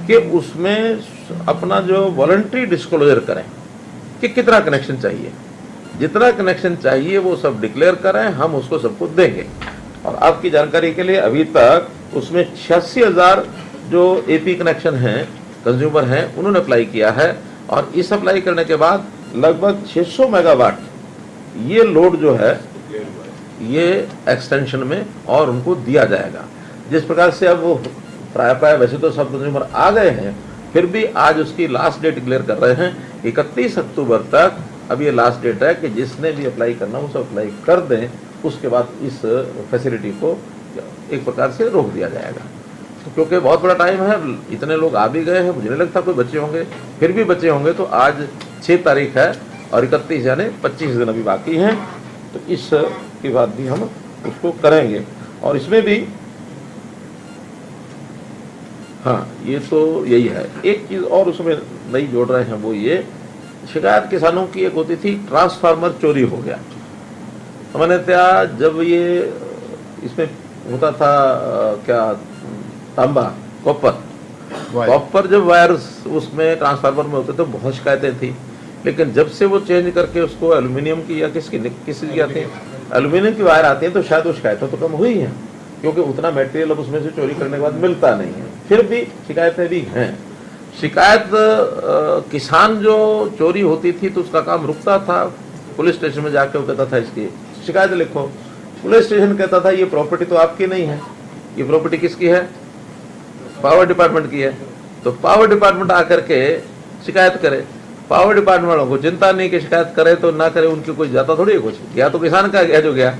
कि उसमें अपना जो वॉलंटरी डिस्क्लोजर करें कि कितना कनेक्शन चाहिए, जितना कनेक्शन चाहिए वो सब डिक्लेयर करें, हम उसको सबको देंगे। और आपकी जानकारी के लिए अभी तक उसमें 86,000 जो एपी कनेक्शन हैं, कंज्यूमर हैं, उन्होंने अप्लाई किया है, और इस अप्लाई करने के बाद लगभग 600 मेगावाट ये लोड जो है ये एक्सटेंशन में और उनको दिया जाएगा। जिस प्रकार से अब वो प्राय वैसे तो सब कंज्यूमर आ गए हैं, फिर भी आज उसकी लास्ट डेट डिक्लेयर कर रहे हैं 31 अक्टूबर तक। अब ये लास्ट डेट है कि जिसने भी अप्लाई करना वो सब अप्लाई कर दें, उसके बाद इस फैसिलिटी को एक प्रकार से रोक दिया जाएगा। तो क्योंकि बहुत बड़ा टाइम है, इतने लोग आ भी गए हैं, मुझे नहीं लगता कोई बच्चे होंगे, फिर भी बच्चे होंगे तो आज 6 तारीख है और 31 यानी 25 दिन अभी बाकी हैं, तो इसके बाद भी हम उसको करेंगे। और इसमें भी हाँ, ये तो यही है। एक चीज़ और उसमें नई जोड़ रहे हैं, वो ये शिकायत किसानों की एक होती थी, ट्रांसफार्मर चोरी हो गया। सामान्यतः जब ये इसमें होता था क्या तांबा कॉपर जब वायर उसमें ट्रांसफार्मर में होते तो बहुत शिकायतें थी, लेकिन जब से वो चेंज करके उसको एल्यूमिनियम की या किस चीज़ की आती है, एल्यूमिनियम की वायर आती है, तो शायद वो शिकायतें तो कम हुई हैं, क्योंकि उतना मटेरियल अब उसमें से चोरी करने के बाद मिलता नहीं है। फिर भी शिकायतें भी हैं। शिकायत किसान जो चोरी होती थी तो उसका काम रुकता था, पुलिस स्टेशन में जाके वो कहता था इसकी शिकायत लिखो। पुलिस स्टेशन कहता था ये प्रॉपर्टी तो आपकी नहीं है, ये प्रॉपर्टी किसकी है, पावर डिपार्टमेंट की है। तो पावर डिपार्टमेंट आकर के शिकायत करे, पावर डिपार्टमेंट वालों को चिंता नहीं कि शिकायत करे तो ना करे, उनकी कोई जाता थोड़ी है कुछ, या तो किसान का गया जो गया।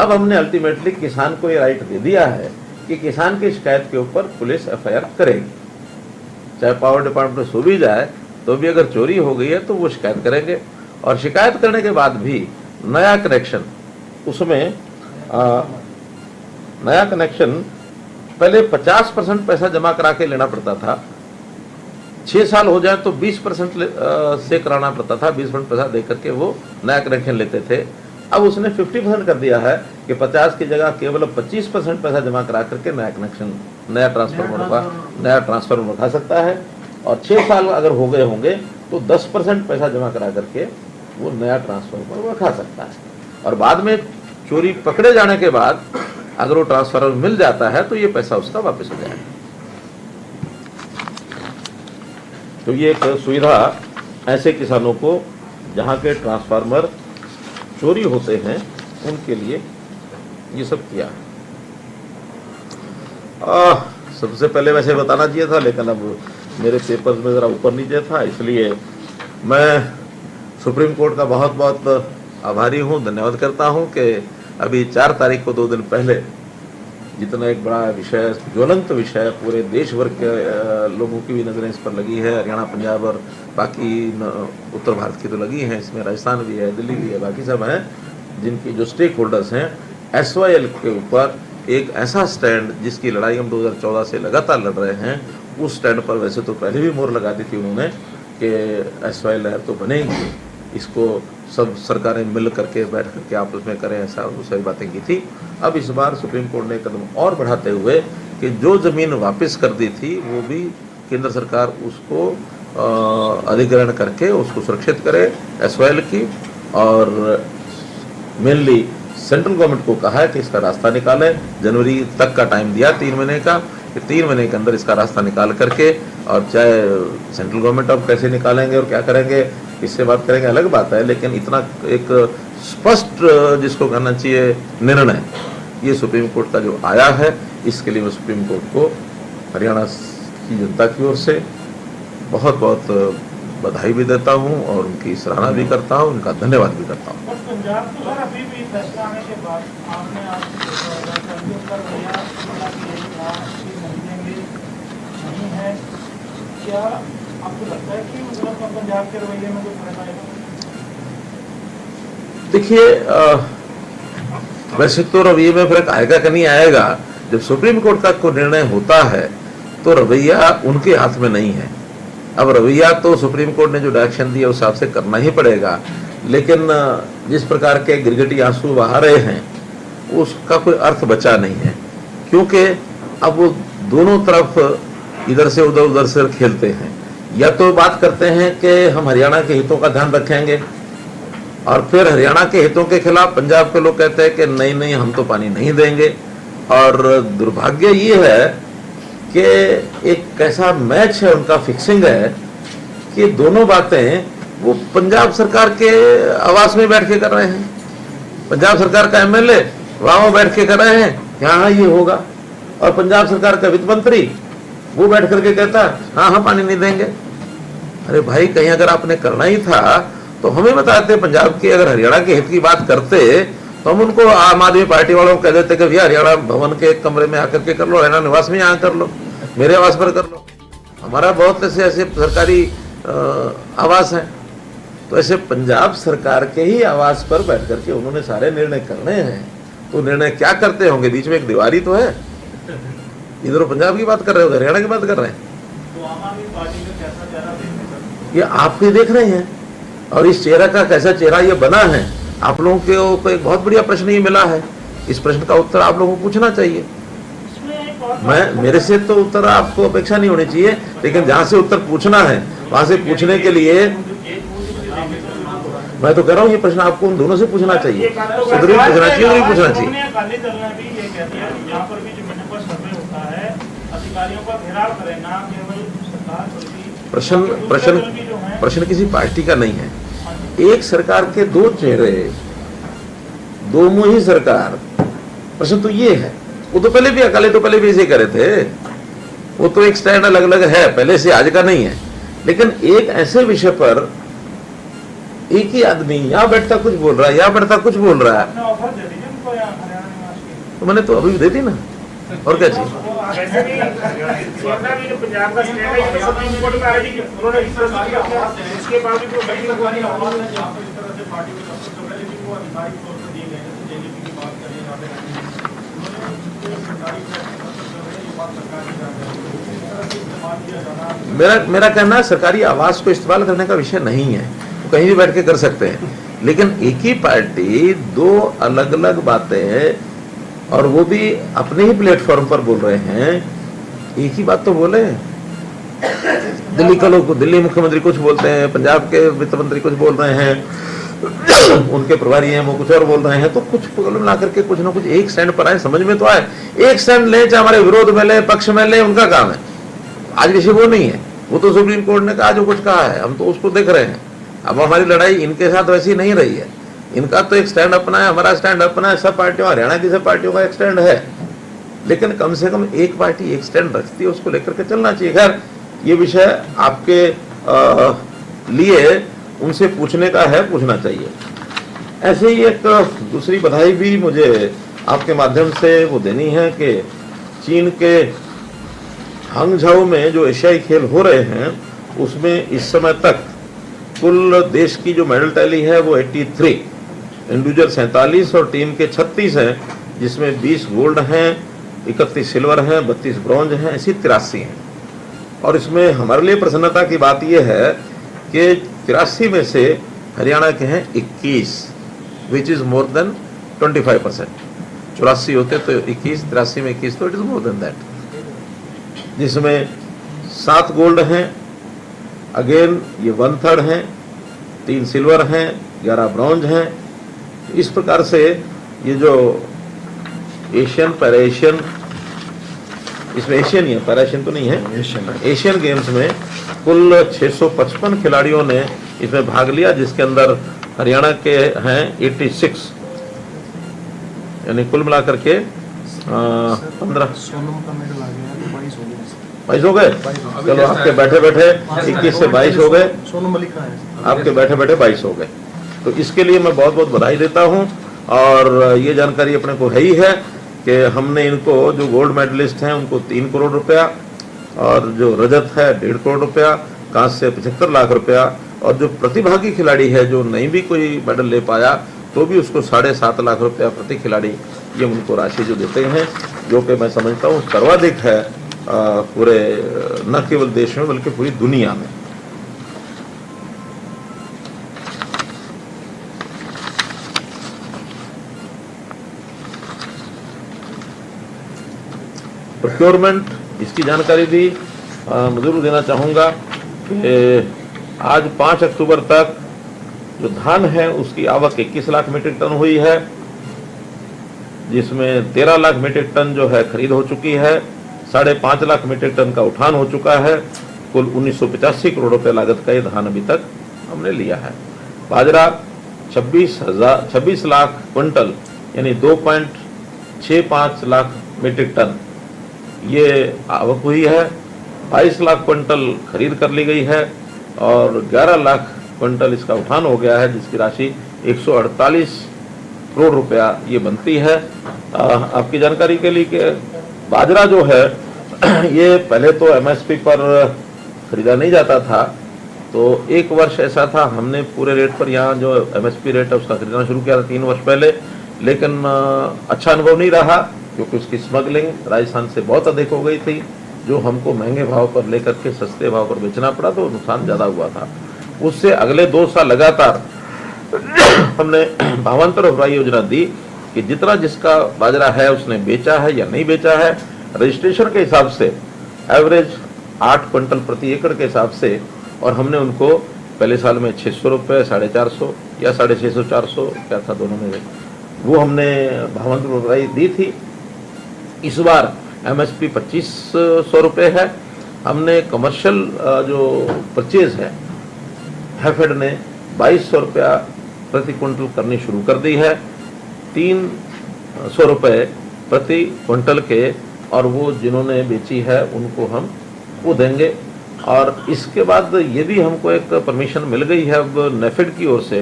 अब हमने अल्टीमेटली किसान को ये राइट दे दिया है कि किसान की शिकायत के ऊपर पुलिस FIR करेगी, चाहे पावर डिपार्टमेंट सो भी जाए तो भी अगर चोरी हो गई है तो वो शिकायत करेंगे। और शिकायत करने के बाद भी नया कनेक्शन, उसमें नया कनेक्शन पहले 50% पैसा जमा करा के लेना पड़ता था, 6 साल हो जाए तो 20% से कराना पड़ता था, 20% पैसा दे करके वो नया कनेक्शन लेते थे। अब उसने 50% कर दिया है कि 50 की जगह केवल 25% पैसा जमा करा करके नया कनेक्शन, नया ट्रांसफार्मर रखा सकता है। और 6 साल अगर हो गए होंगे तो 10% पैसा जमा करा करके वो नया ट्रांसफार्मर रखा सकता है। और बाद में चोरी पकड़े जाने के बाद अगर वो ट्रांसफार्मर मिल जाता है तो ये पैसा उसका वापस हो जाएगा। तो ये एक सुविधा ऐसे किसानों को जहाँ के ट्रांसफार्मर चोरी होते हैं उनके लिए ये सब किया। सबसे पहले वैसे बताना चाहिए था, लेकिन अब मेरे पेपर्स में ज़रा ऊपर नीचे था, इसलिए मैं सुप्रीम कोर्ट का बहुत बहुत आभारी हूँ, धन्यवाद करता हूँ कि अभी 4 तारीख को 2 दिन पहले जितना एक बड़ा विषय, ज्वलंत विषय, पूरे देश भर के लोगों की भी नज़रें इस पर लगी है, हरियाणा, पंजाब और बाकी उत्तर भारत की तो लगी हैं, इसमें राजस्थान भी है, दिल्ली भी है, बाकी सब हैं जिनकी जो स्टेक होल्डर्स हैं SYL के ऊपर एक ऐसा स्टैंड जिसकी लड़ाई हम 2014 से लगातार लड़ रहे हैं, उस स्टैंड पर वैसे तो पहले भी मोहर लगा दी थी उन्होंने कि SYL लहर तो बनेगी, इसको सब सरकारें मिल करके बैठ करके आपस में करें, ऐसा सारी बातें की थी। अब इस बार सुप्रीम कोर्ट ने कदम और बढ़ाते हुए कि जो ज़मीन वापस कर दी थी वो भी केंद्र सरकार उसको अधिग्रहण करके उसको सुरक्षित करे SYL की, और मेनली सेंट्रल गवर्नमेंट को कहा है कि इसका रास्ता निकालें। जनवरी तक का टाइम दिया 3 महीने का, कि 3 महीने के अंदर इसका रास्ता निकाल करके, और चाहे सेंट्रल गवर्नमेंट अब कैसे निकालेंगे और क्या करेंगे इससे बात करेंगे, अलग बात है, लेकिन इतना एक स्पष्ट जिसको कहना चाहिए निर्णय ये सुप्रीम कोर्ट का जो आया है, इसके लिए मैं सुप्रीम कोर्ट को हरियाणा की जनता की ओर से बहुत बहुत बधाई भी देता हूं और उनकी सराहना भी करता हूं, उनका धन्यवाद भी करता हूं। और पंजाब तो सर अभी भी फैसला आने के बाद आपने आज महीने में नहीं है, क्या आपको लगता है कि मतलब पंजाब के रवैये में कोई फर्क आएगा? देखिए, वैसे तो रवैये में फर्क आएगा कि नहीं आएगा, जब सुप्रीम कोर्ट का कोई निर्णय होता है तो रवैया उनके हाथ में नहीं है। अब रवैया तो सुप्रीम कोर्ट ने जो डायरेक्शन दिया उस हिसाब से करना ही पड़ेगा, लेकिन जिस प्रकार के गिरगिटी आंसू बहा रहे हैं उसका कोई अर्थ बचा नहीं है, क्योंकि अब वो दोनों तरफ इधर से उधर से खेलते हैं। या तो बात करते हैं कि हम हरियाणा के हितों का ध्यान रखेंगे, और फिर हरियाणा के हितों के खिलाफ पंजाब के लोग कहते हैं कि नहीं नहीं हम तो पानी नहीं देंगे। और दुर्भाग्य ये है कि एक कैसा मैच है उनका, फिक्सिंग है कि दोनों बातें वो पंजाब सरकार के आवास में बैठ के कर रहे हैं। पंजाब सरकार का MLA वहां बैठ के कर रहे हैं हाँ ये होगा, और पंजाब सरकार का वित्त मंत्री वो बैठ करके कहता हाँ पानी नहीं देंगे। अरे भाई, कहीं अगर आपने करना ही था तो हमें बताते, पंजाब के अगर हरियाणा के हित की बात करते तो हम उनको आम आदमी पार्टी वालों को कह देते कि भैया हरियाणा भवन के एक कमरे में आकर के कर लो, हरियाणा निवास में यहाँ कर लो, मेरे आवास पर कर लो, हमारा बहुत ऐसे सरकारी आवास हैं। तो ऐसे पंजाब सरकार के ही आवास पर बैठ करके उन्होंने सारे निर्णय करने हैं। तो निर्णय क्या करते होंगे, बीच में एक दीवारी तो है, इधर पंजाब की बात कर रहे हो, हरियाणा की बात कर रहे हैं, तो आम आदमी पार्टी का कैसा चेहरा देखने ये आप ही देख रहे हैं। और इस चेहरा का कैसा चेहरा ये बना है, आप लोगों को एक बहुत बढ़िया प्रश्न ये मिला है, इस प्रश्न का उत्तर आप लोगों को पूछना चाहिए। मेरे से तो उत्तर आपको अपेक्षा नहीं होनी चाहिए, लेकिन जहां से उत्तर पूछना है वहां से पूछने के लिए मैं तो कह रहा हूँ ये प्रश्न आपको उन दोनों से पूछना चाहिए, उधर भी पूछना चाहिए, उधर भी पूछना चाहिए। अकाली दल ने भी ये कह दिया कि यहाँ पर भी जो मेडिकल सर्वे होता है अधिकारियों का घेराव करें, ना केवल सरकार बल्कि प्रश्न किसी पार्टी का नहीं है। एक सरकार के दो चेहरे, दो मुंही सरकार, प्रश्न तो ये है। वो तो पहले भी अकाली तो पहले भी ऐसे करे थे, वो तो एक स्टैंड अलग अलग है, पहले से आज का नहीं है। लेकिन एक ऐसे विषय पर एक ही आदमी यहाँ बैठता कुछ बोल रहा है, यहाँ बैठता कुछ बोल रहा है, ऑफर दे दीजिए उनको यहाँ हरियाणा निवास की। तो मैंने तो अभी दे दी ना, और क्या चाहिए। वैसे भी जो पंजाब का स्टैंड है ये तो सुप्रीम कोर्ट में आएगी, उन्होंने रिक्वेस्ट किया था, इसके बावजूद वो बैठने लगवानी आवाज है जहाँ पर इस तरह से पार्टी को सबसे पहले भी वो अधिकारिक तौर पर दिए गए हैं, जैसे JJP की बात करें यहाँ पे उन्होंने सरकारी ये बात सरकार की इस तरह से इस्तेमाल किया जाना। मेरा कहना है सरकारी आवास को इस्तेमाल करने का विषय नहीं है, वो कहीं भी बैठ के कर सकते हैं, लेकिन एक ही पार्टी दो अलग अलग बातें, और वो भी अपने ही प्लेटफॉर्म पर बोल रहे हैं। एक ही बात तो बोले, दिल्ली का लोग, दिल्ली मुख्यमंत्री कुछ बोलते हैं, पंजाब के वित्त मंत्री कुछ बोल रहे हैं, उनके प्रभारी हैं वो कुछ और बोल रहे हैं, तो कुछ मिला करके कुछ ना कुछ एक स्टैंड पर आए, समझ में तो आए। एक स्टैंड ले, चाहे हमारे विरोध में ले, पक्ष में ले, उनका काम है। आज विषय वो नहीं है, वो तो सुप्रीम कोर्ट ने कहा जो कुछ कहा है, हम तो उसको देख रहे हैं। अब हमारी लड़ाई इनके साथ वैसी नहीं रही है, इनका तो एक स्टैंड अपना है, हमारा स्टैंड अपना है, सब पार्टियों, हरियाणा की सब पार्टियों का एक स्टैंड है, लेकिन कम से कम एक पार्टी एक स्टैंड रखती है, उसको लेकर के चलना चाहिए। खैर ये विषय आपके लिए उनसे पूछने का है, पूछना चाहिए। ऐसे ही एक दूसरी बधाई भी मुझे आपके माध्यम से वो देनी है कि चीन के हांगझाओ में जो एशियाई खेल हो रहे हैं उसमें इस समय तक कुल देश की जो मेडल टैली है वो 83, इंडिविजुअल 47 और टीम के 36 हैं, जिसमें 20 गोल्ड हैं, 31 सिल्वर हैं, 32 ब्रॉन्ज हैं, ऐसी 83 हैं। और इसमें हमारे लिए प्रसन्नता की बात यह है कि 83 में से हरियाणा के हैं 21, विच इज मोर देन 25%। 84 होते तो 21, 83 में 21, तो it is more than that. जिसमें 7 गोल्ड हैं, अगेन ये 1/3 हैं, 3 सिल्वर हैं, 11 ब्रॉन्ज हैं। इस प्रकार से ये जो एशियन पैरा एशियन, इसमें एशियन ही है, पैरा एशियन तो नहीं है, एशियन गेम्स में कुल 655 खिलाड़ियों ने इसमें भाग लिया, जिसके अंदर हरियाणा के हैं 86, यानी कुल मिलाकर के 15 22 हो गए। चलो आपके बैठे बैठे 21 से 22 हो गए, आपके बैठे बैठे 22 हो गए। तो इसके लिए मैं बहुत बहुत बधाई देता हूं। और ये जानकारी अपने को है ही है कि हमने इनको, जो गोल्ड मेडलिस्ट हैं उनको 3 करोड़ रुपया, और जो रजत है 1.5 करोड़ रुपया, कांस्य 75 लाख रुपया, और जो प्रतिभागी खिलाड़ी है जो नहीं भी कोई मेडल ले पाया तो भी उसको 7.5 लाख रुपया प्रति खिलाड़ी, ये उनको राशि जो देते हैं, जो कि मैं समझता हूँ सर्वाधिक है पूरे न केवल देश में बल्कि पूरी दुनिया में। प्रोक्योरमेंट, इसकी जानकारी भी मैं जरूर देना चाहूँगा कि आज 5 अक्टूबर तक जो धान है उसकी आवक 21 लाख मीट्रिक टन हुई है, जिसमें 13 लाख मीट्रिक टन जो है खरीद हो चुकी है, 5.5 लाख मीट्रिक टन का उठान हो चुका है। कुल 1985 करोड़ रुपए लागत का ये धान अभी तक हमने लिया है। बाजरा 26 लाख क्विंटल यानी 2.65 लाख मीट्रिक टन ये आवक हुई है। 22 लाख क्विंटल खरीद कर ली गई है और 11 लाख क्विंटल इसका उठान हो गया है, जिसकी राशि 148 करोड़ रुपया ये बनती है। आपकी जानकारी के लिए कि बाजरा जो है ये पहले तो एमएसपी पर खरीदा नहीं जाता था, तो एक वर्ष ऐसा था हमने पूरे रेट पर यहाँ जो एमएसपी रेट है उसका खरीदना शुरू किया था 3 वर्ष पहले, लेकिन अच्छा अनुभव नहीं रहा क्योंकि उसकी स्मगलिंग राजस्थान से बहुत अधिक हो गई थी, जो हमको महंगे भाव पर लेकर के सस्ते भाव पर बेचना पड़ा, तो नुकसान ज़्यादा हुआ था। उससे अगले 2 साल लगातार हमने भावांतर उपाय योजना दी कि जितना जिसका बाजरा है उसने बेचा है या नहीं बेचा है, रजिस्ट्रेशन के हिसाब से एवरेज 8 क्विंटल प्रति एकड़ के हिसाब से, और हमने उनको पहले साल में 600 रुपये, 450 या 650, 400 क्या था दोनों में, वो हमने भावांतर उपाय दी थी। इस बार एमएसपी 2500 रुपये है। हमने कमर्शियल जो परचेज है हैफेड ने 2200 रुपया प्रति क्विंटल करनी शुरू कर दी है, 300 रुपये प्रति क्विंटल के, और वो जिन्होंने बेची है उनको हम वो देंगे। और इसके बाद ये भी हमको एक परमिशन मिल गई है अब नेफेड की ओर से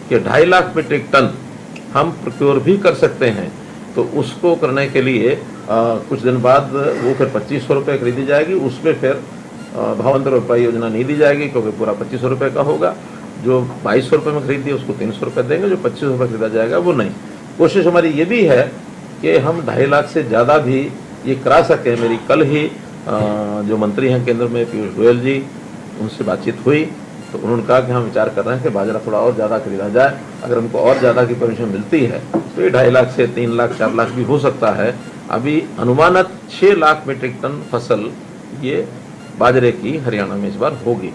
कि 2.5 लाख मीट्रिक टन हम प्रोक्योर भी कर सकते हैं। तो उसको करने के लिए कुछ दिन बाद वो फिर 2500 रुपये खरीदी जाएगी, उसमें फिर भावांतर उपाय योजना नहीं दी जाएगी क्योंकि पूरा 2500 रुपये का होगा। जो 2200 रुपये में खरीदी है उसको 300 रुपये देंगे, जो 2500 रुपये खरीदा जाएगा वो नहीं। कोशिश हमारी ये भी है कि हम 2.5 लाख से ज़्यादा भी ये करा सकें। मेरी कल ही जो मंत्री हैं केंद्र में पीयूष गोयल जी, उनसे बातचीत हुई तो उन्होंने कहा कि हम विचार कर रहे हैं कि बाजरा थोड़ा और ज़्यादा खरीदा जाए। अगर हमको और ज़्यादा की परमिशन मिलती है तो ये 2.5 लाख से 3 लाख 4 लाख भी हो सकता है। अभी अनुमानत 6 लाख मीट्रिक टन फसल ये बाजरे की हरियाणा में इस बार होगी।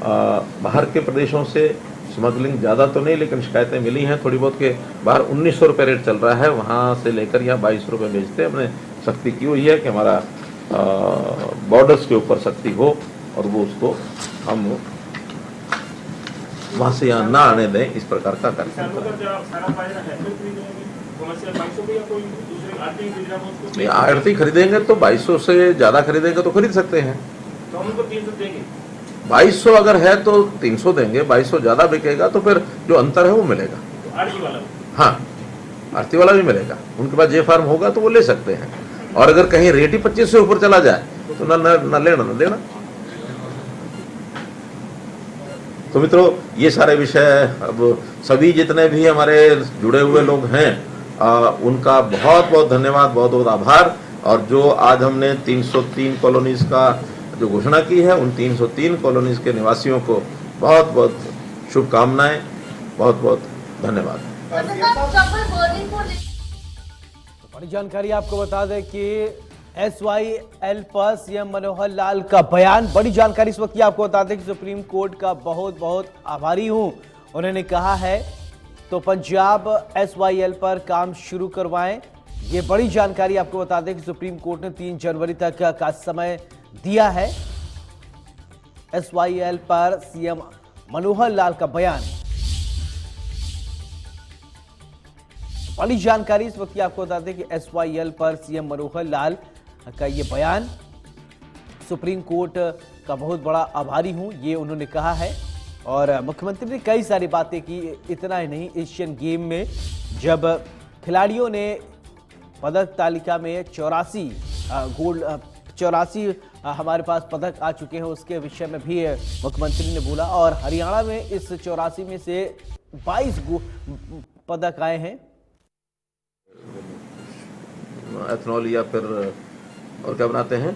बाहर के प्रदेशों से स्मगलिंग ज़्यादा तो नहीं, लेकिन शिकायतें मिली हैं थोड़ी बहुत के बाहर 1900 रुपये रेट चल रहा है, वहाँ से लेकर यहाँ 2200 रुपये बेचते हैं। हमने सख्ती की हुई है कि हमारा बॉर्डर्स के ऊपर सख्ती हो और वो उसको हम वहाँ से यहाँ ना आने दें, इस प्रकार का कार्यक्रम करें। आड़ती खरीदेंगे तो 2200 से ज़्यादा खरीदेंगे तो खरीद सकते हैं, तो हम उनको 300 देंगे। 2200 अगर है तो 300 देंगे, 2200 ज़्यादा बिकेगा तो फिर जो अंतर है वो मिलेगा। तो आड़ती वाला, हाँ आड़ती वाला भी मिलेगा, उनके पास जे फार्म होगा तो वो ले सकते हैं। और अगर कहीं रेट ही 25 से ऊपर चला जाए तो ना लेना ना देना। तो मित्रों, ये सारे विषय अब सभी जितने भी हमारे जुड़े हुए लोग हैं उनका बहुत बहुत धन्यवाद, बहुत बहुत आभार। और जो आज हमने 303 कॉलोनीज का जो घोषणा की है, उन 303 कॉलोनीज के निवासियों को बहुत बहुत शुभकामनाएं, बहुत बहुत धन्यवाद। बड़ी जानकारी आपको बता दें कि SYL पर सीएम मनोहर लाल का बयान। बड़ी जानकारी इस वक्त की आपको बता दें कि सुप्रीम कोर्ट का बहुत बहुत आभारी हूं। उन्होंने कहा है तो पंजाब SYL पर काम शुरू करवाएं। ये बड़ी जानकारी आपको बता दें कि सुप्रीम कोर्ट ने 3 जनवरी तक का समय दिया है। SYL पर सीएम मनोहर लाल का बयान। बड़ी जानकारी इस वक्त की आपको बता दें कि SYL पर सीएम मनोहर लाल का ये बयान। सुप्रीम कोर्ट का बहुत बड़ा आभारी हूं, ये उन्होंने कहा है। और मुख्यमंत्री ने कई सारी बातें की। इतना ही नहीं, एशियन गेम में जब खिलाड़ियों ने पदक तालिका में 84 हमारे पास पदक आ चुके हैं, उसके विषय में भी मुख्यमंत्री ने बोला। और हरियाणा में इस 84 में से 22 पदक आए हैं। एथनॉल या फिर और क्या बनाते हैं,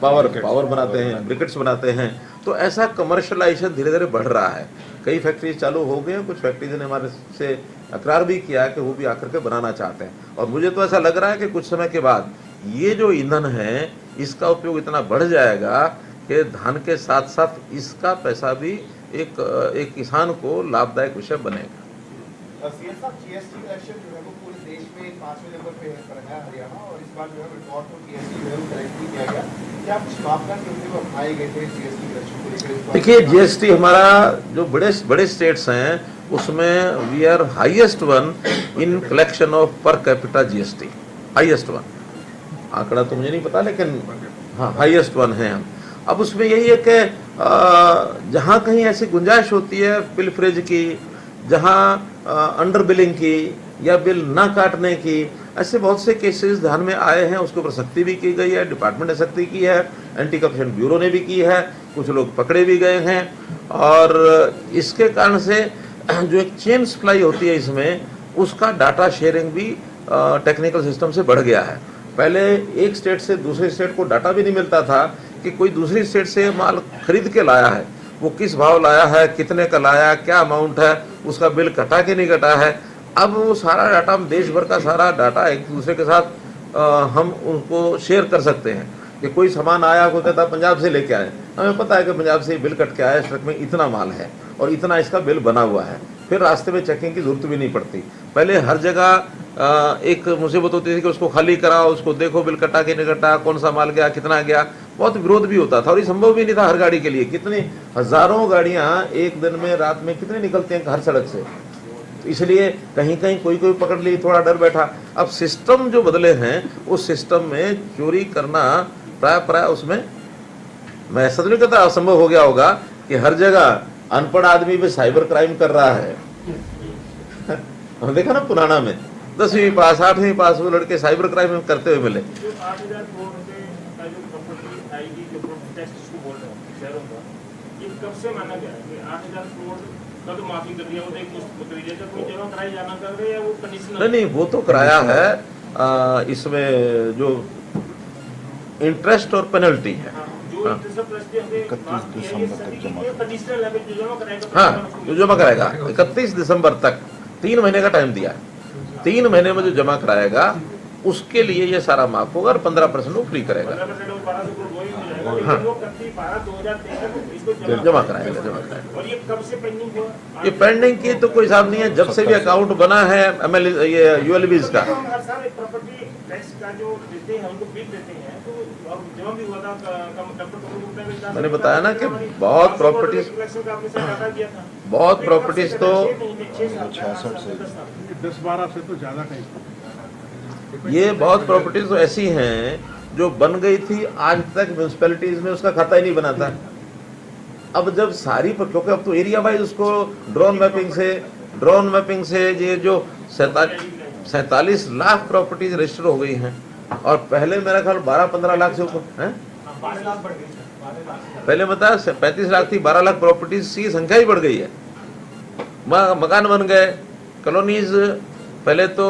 पावर पावर बनाते हैं, ब्रिकेट्स बनाते हैं। तो ऐसा कमर्शलाइजेशन धीरे धीरे बढ़ रहा है। कई फैक्ट्रीज चालू हो गए हैं, कुछ फैक्ट्रीज ने हमारे से अकरार भी किया है कि वो भी आकर के बनाना चाहते हैं। और मुझे तो ऐसा लग रहा है कि कुछ समय के बाद ये जो ईंधन है, इसका उपयोग इतना बढ़ जाएगा कि धान के साथ साथ इसका पैसा भी एक किसान को लाभदायक विषय बनेगा। GST कलेक्शन जो है वो पूरे देश में 5वें नंबर पे है हरियाणा, और इस बार जो है रिकॉर्ड तो GST जो है वो कलेक्ट नहीं किया गया। क्या कुछ मापदंड होते हुए अपनाए गए थे GST कलेक्शन को लेकर? देखिए, GST हमारा जो बड़े स्टेट्स हैं उसमें we are highest one in collection of per capita GST, highest one. आंकड़ा तो मुझे नहीं पता, लेकिन हाँ हाईएस्ट वन है हम। अब उसमें यही है कि जहाँ कहीं ऐसी गुंजाइश होती है पिलफरेज की, जहाँ अंडर बिलिंग की या बिल ना काटने की, ऐसे बहुत से केसेस ध्यान में आए हैं। उसके ऊपर सख्ती भी की गई है, डिपार्टमेंट ने सख्ती की है, एंटी करप्शन ब्यूरो ने भी की है, कुछ लोग पकड़े भी गए हैं। और इसके कारण से जो एक चेन सप्लाई होती है इसमें, उसका डाटा शेयरिंग भी टेक्निकल सिस्टम से बढ़ गया है। पहले एक स्टेट से दूसरे स्टेट को डाटा भी नहीं मिलता था कि कोई दूसरी स्टेट से माल खरीद के लाया है, वो किस भाव लाया है, कितने का लाया, क्या अमाउंट है, उसका बिल कटा कि नहीं कटा है। अब वो सारा डाटा, हम देश भर का सारा डाटा एक दूसरे के साथ हम उनको शेयर कर सकते हैं कि कोई सामान आया, कोई कहता पंजाब से लेके आए, हमें पता है कि पंजाब से बिल कट के आया, इस ट्रक में इतना माल है और इतना इसका बिल बना हुआ है। फिर रास्ते में चेकिंग की जरूरत भी नहीं पड़ती। पहले हर जगह एक मुसीबत होती थी कि उसको खाली कराओ, उसको देखो बिल कटा कि नहीं कटा, कौन सा माल गया, कितना गया। बहुत विरोध भी होता था और ये संभव भी नहीं था हर गाड़ी के लिए। कितनी हजारों गाड़ियां एक दिन में, रात में कितनी निकलती हैं हर सड़क से। तो इसलिए कहीं कहीं कोई पकड़ ली, थोड़ा डर बैठा। अब सिस्टम जो बदले हैं, उस सिस्टम में चोरी करना प्राय उसमें, मैं ऐसा तो नहीं कहता असंभव हो गया होगा कि हर जगह अनपढ़ आदमी भी साइबर क्राइम कर रहा है। हम देखा ना पुराना में 10वीं पास 8वीं पास वो लड़के साइबर क्राइम करते हुए मिले। जो 8,000 करोड़ रुपए का जो प्रॉपर्टी आएगी, जो टैक्स जिसको बोल रहे हैं शहरों का, ये कब से माना गया है कि 8,000 करोड़ का तो माफी कर दिया, वो तो एक मुश्त कर दिया, कोई जमा कराई जाना कर रहे हैं, वो कंडीशनल नहीं, वो तो कराया है। इसमें जो इंटरेस्ट और पेनल्टी है, जो इंटरेस्ट और प्लस 31 दिसंबर तक जमा कंडीशनल है, जो जमा कराएगा। हाँ, जो जमा कराएगा 31 दिसंबर तक 3 महीने का टाइम दिया है। 3 महीने में जो जमा कराएगा उसके लिए ये सारा माफ होगा और 15% वो फ्री करेगा। 15% वो 1200 करोड़ वही हो जाएगा, लेकिन वो 31/12/2023 इसको जमा कराएगा। और ये कब से पेंडिंग हुआ? ये पेंडिंग की तो कोई हिसाब नहीं है, जब से भी अकाउंट बना है ML ये ULBs का। हम हर साल प्रॉपर्टी टैक्स का जो देते हैं, हमको बिल देते हैं, तो अब जमा भी हुआ था मैंने बताया ना कि बहुत प्रॉपर्टीज तो 66 से 10-12 से तो ज्यादा कहीं। ये बहुत प्रॉपर्टीज तो ऐसी हैं जो बन गई थी, आज तक म्यूनसिपैलिटीज में उसका खाता ही नहीं बना था। अब जब सारी, क्योंकि अब तो एरिया वाइज उसको ड्रोन मैपिंग से ये जो 47 लाख प्रॉपर्टीज रजिस्टर हो गई हैं, और पहले मेरा ख्याल 12-15 लाख से ऊपर है, पहले बताया 35 लाख थी, 12 लाख प्रॉपर्टीज की संख्या ही बढ़ गई है। मकान बन गए, कॉलोनीज पहले तो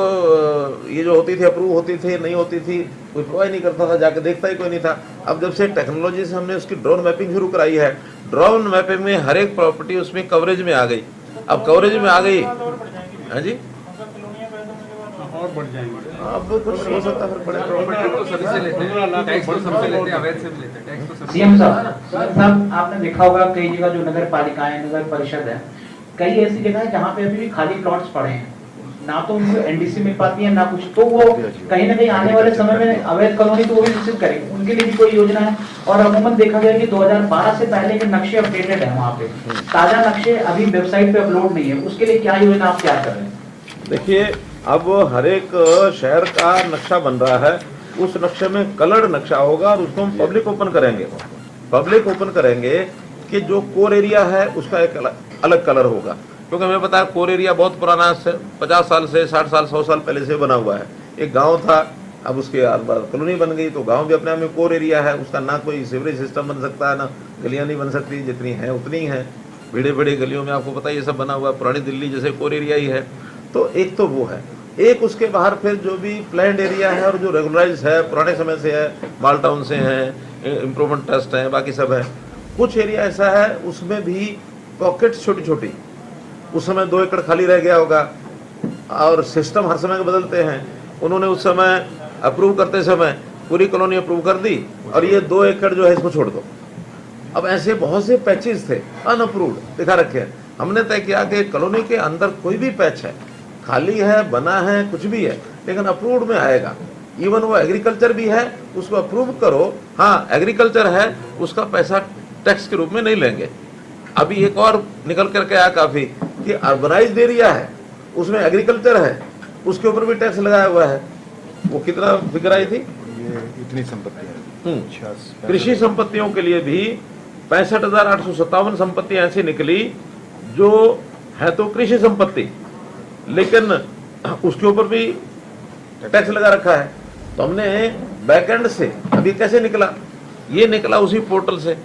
ये जो होती थी अप्रूव होती थी, नहीं होती थी, कोई परवाह नहीं करता था, जाके देखता ही कोई नहीं था। अब जब से टेक्नोलॉजी से हमने उसकी ड्रोन मैपिंग शुरू कराई है, ड्रोन मैपिंग में हर एक प्रॉपर्टी उसमें कवरेज में आ गई। अब कवरेज में आ गई, हाँ जी, और बढ़ जाएंगे। अब कुछ हो सकता है बड़े प्रॉपर्टी तो सभी से लेते हैं, टैक्स तो सबसे लेते हैं, अवैध से भी लेते हैं टैक्स तो सबसे। सीएम साहब आपने देखा होगा कई जगह जो नगर पालिकाएं नगर परिषद है, कई ऐसी जगह है जहाँ पे अभी भी खाली प्लॉट्स पड़े हैं, ना तो उनको एनडीसी मिल पाती है ना कुछ, तो वो कहीं ना कहीं आने वाले समय में अवैध कॉलोनी तो वो भी विकसित करेंगे, उनके लिए भी कोई योजना है। और अमूमन देखा गया कि 2012 से पहले के नक्शे अपडेटेड है, वहाँ पे ताजा नक्शे अभी वेबसाइट पे अपलोड नहीं है, उसके लिए क्या योजना आप क्या कर रहे हैं? देखिए, अब हर एक शहर का नक्शा बन रहा है, उस नक्शे में कलर्ड नक्शा होगा और उसको हम पब्लिक ओपन करेंगे। पब्लिक ओपन करेंगे कि जो कोर एरिया है उसका एक अलग कलर होगा, क्योंकि हमें पता है कोर एरिया बहुत पुराना से 50 साल से 60 साल 100 साल पहले से बना हुआ है। एक गांव था, अब उसके बाद कॉलोनी बन गई, तो गांव भी अपने आप में कोर एरिया है, उसका ना कोई सीवरेज सिस्टम बन सकता है, ना गलियां नहीं बन सकती, जितनी है उतनी ही है। बड़े बड़े गलियों में आपको पता है ये सब बना हुआ है, पुरानी दिल्ली जैसे कोर एरिया ही है। तो एक तो वो है, एक उसके बाहर फिर जो भी प्लैंड एरिया है और जो रेगुलराइज है, पुराने समय से है, माल टाउन से है, इम्प्रूवमेंट ट्रस्ट है, बाकी सब है। कुछ एरिया ऐसा है उसमें भी पॉकेट्स छोटी छोटी, उस समय 2 एकड़ खाली रह गया होगा, और सिस्टम हर समय बदलते हैं। उन्होंने उस समय अप्रूव करते समय पूरी कॉलोनी अप्रूव कर दी और ये 2 एकड़ जो है इसको छोड़ दो। अब ऐसे बहुत से पैचेस थे अनअप्रूव्ड दिखा रखे हैं। हमने तय किया कि कॉलोनी के अंदर कोई भी पैच है, खाली है, बना है, कुछ भी है, लेकिन अप्रूव्ड में आएगा। इवन वो एग्रीकल्चर भी है, उसको अप्रूव करो, हाँ एग्रीकल्चर है, उसका पैसा टैक्स के रूप में नहीं लेंगे। अभी एक और निकल करके आया काफी कि अर्बनाइज्ड एरिया है, उसमें एग्रीकल्चर है, उसके ऊपर भी टैक्स लगाया हुआ है। वो कितना फिगर आई थी? ये इतनी संपत्तियां, कृषि संपत्तियों के लिए भी 65,857 संपत्ति ऐसी निकली जो है तो कृषि संपत्ति, लेकिन उसके ऊपर भी टैक्स लगा रखा है। तो हमने बैकएंड से अभी कैसे निकला, ये निकला उसी पोर्टल से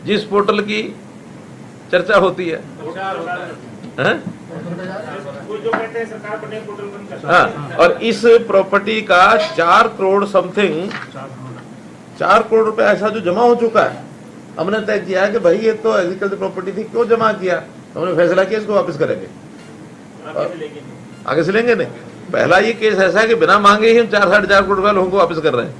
जिस पोर्टल की चर्चा होती है, हैं? हाँ, और इस प्रॉपर्टी का 4 करोड़ समथिंग 4 करोड़ रुपए ऐसा जो जमा हो चुका है। हमने तय किया कि भाई ये तो एग्रीकल्चर प्रॉपर्टी थी, क्यों जमा किया? तो हमने फैसला किया इसको वापस करेंगे, आगे से लेंगे नहीं। पहला ये केस ऐसा है कि बिना मांगे ही हम 4-4.5 करोड़ रुपए लोगों को वापस कर रहे हैं।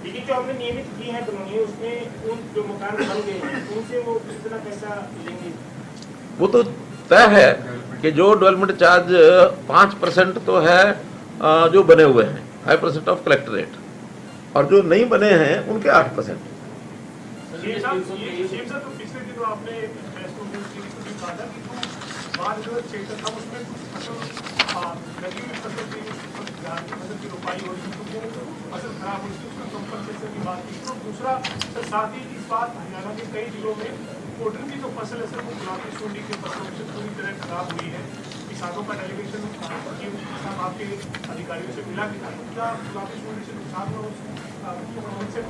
लेकिन जो हमने नियमित की है कॉलोनी, उसमें उन जो मकान बन गए हैं उनसे वो कितना पैसा लेंगे? वो तो तय है कि जो डेवलपमेंट चार्ज 5% तो है जो बने हुए हैं, 5% ऑफ कलेक्टरेट, और जो नहीं बने हैं उनके 8%। पिछले दिनों आपने प्रेस कॉन्फ्रेंस में कहा था कि बाद जो क्षेत्र था उसमें लगी हुई फसल की रोपाई हो रही थी, तो फसल खराब हुई थी, उसका कंपनसेशन की बात की। तो दूसरा सर, साथ ही इस बात हरियाणा के कई जिलों में कॉटन की जो फसल है सर, वो गुलाबी सुंडी की फसलों से पूरी तरह खराब हुई है। किसानों का डेलीगेशन आपके अधिकारियों से मिला कि क्या गुलाबी सुंडी से नुकसान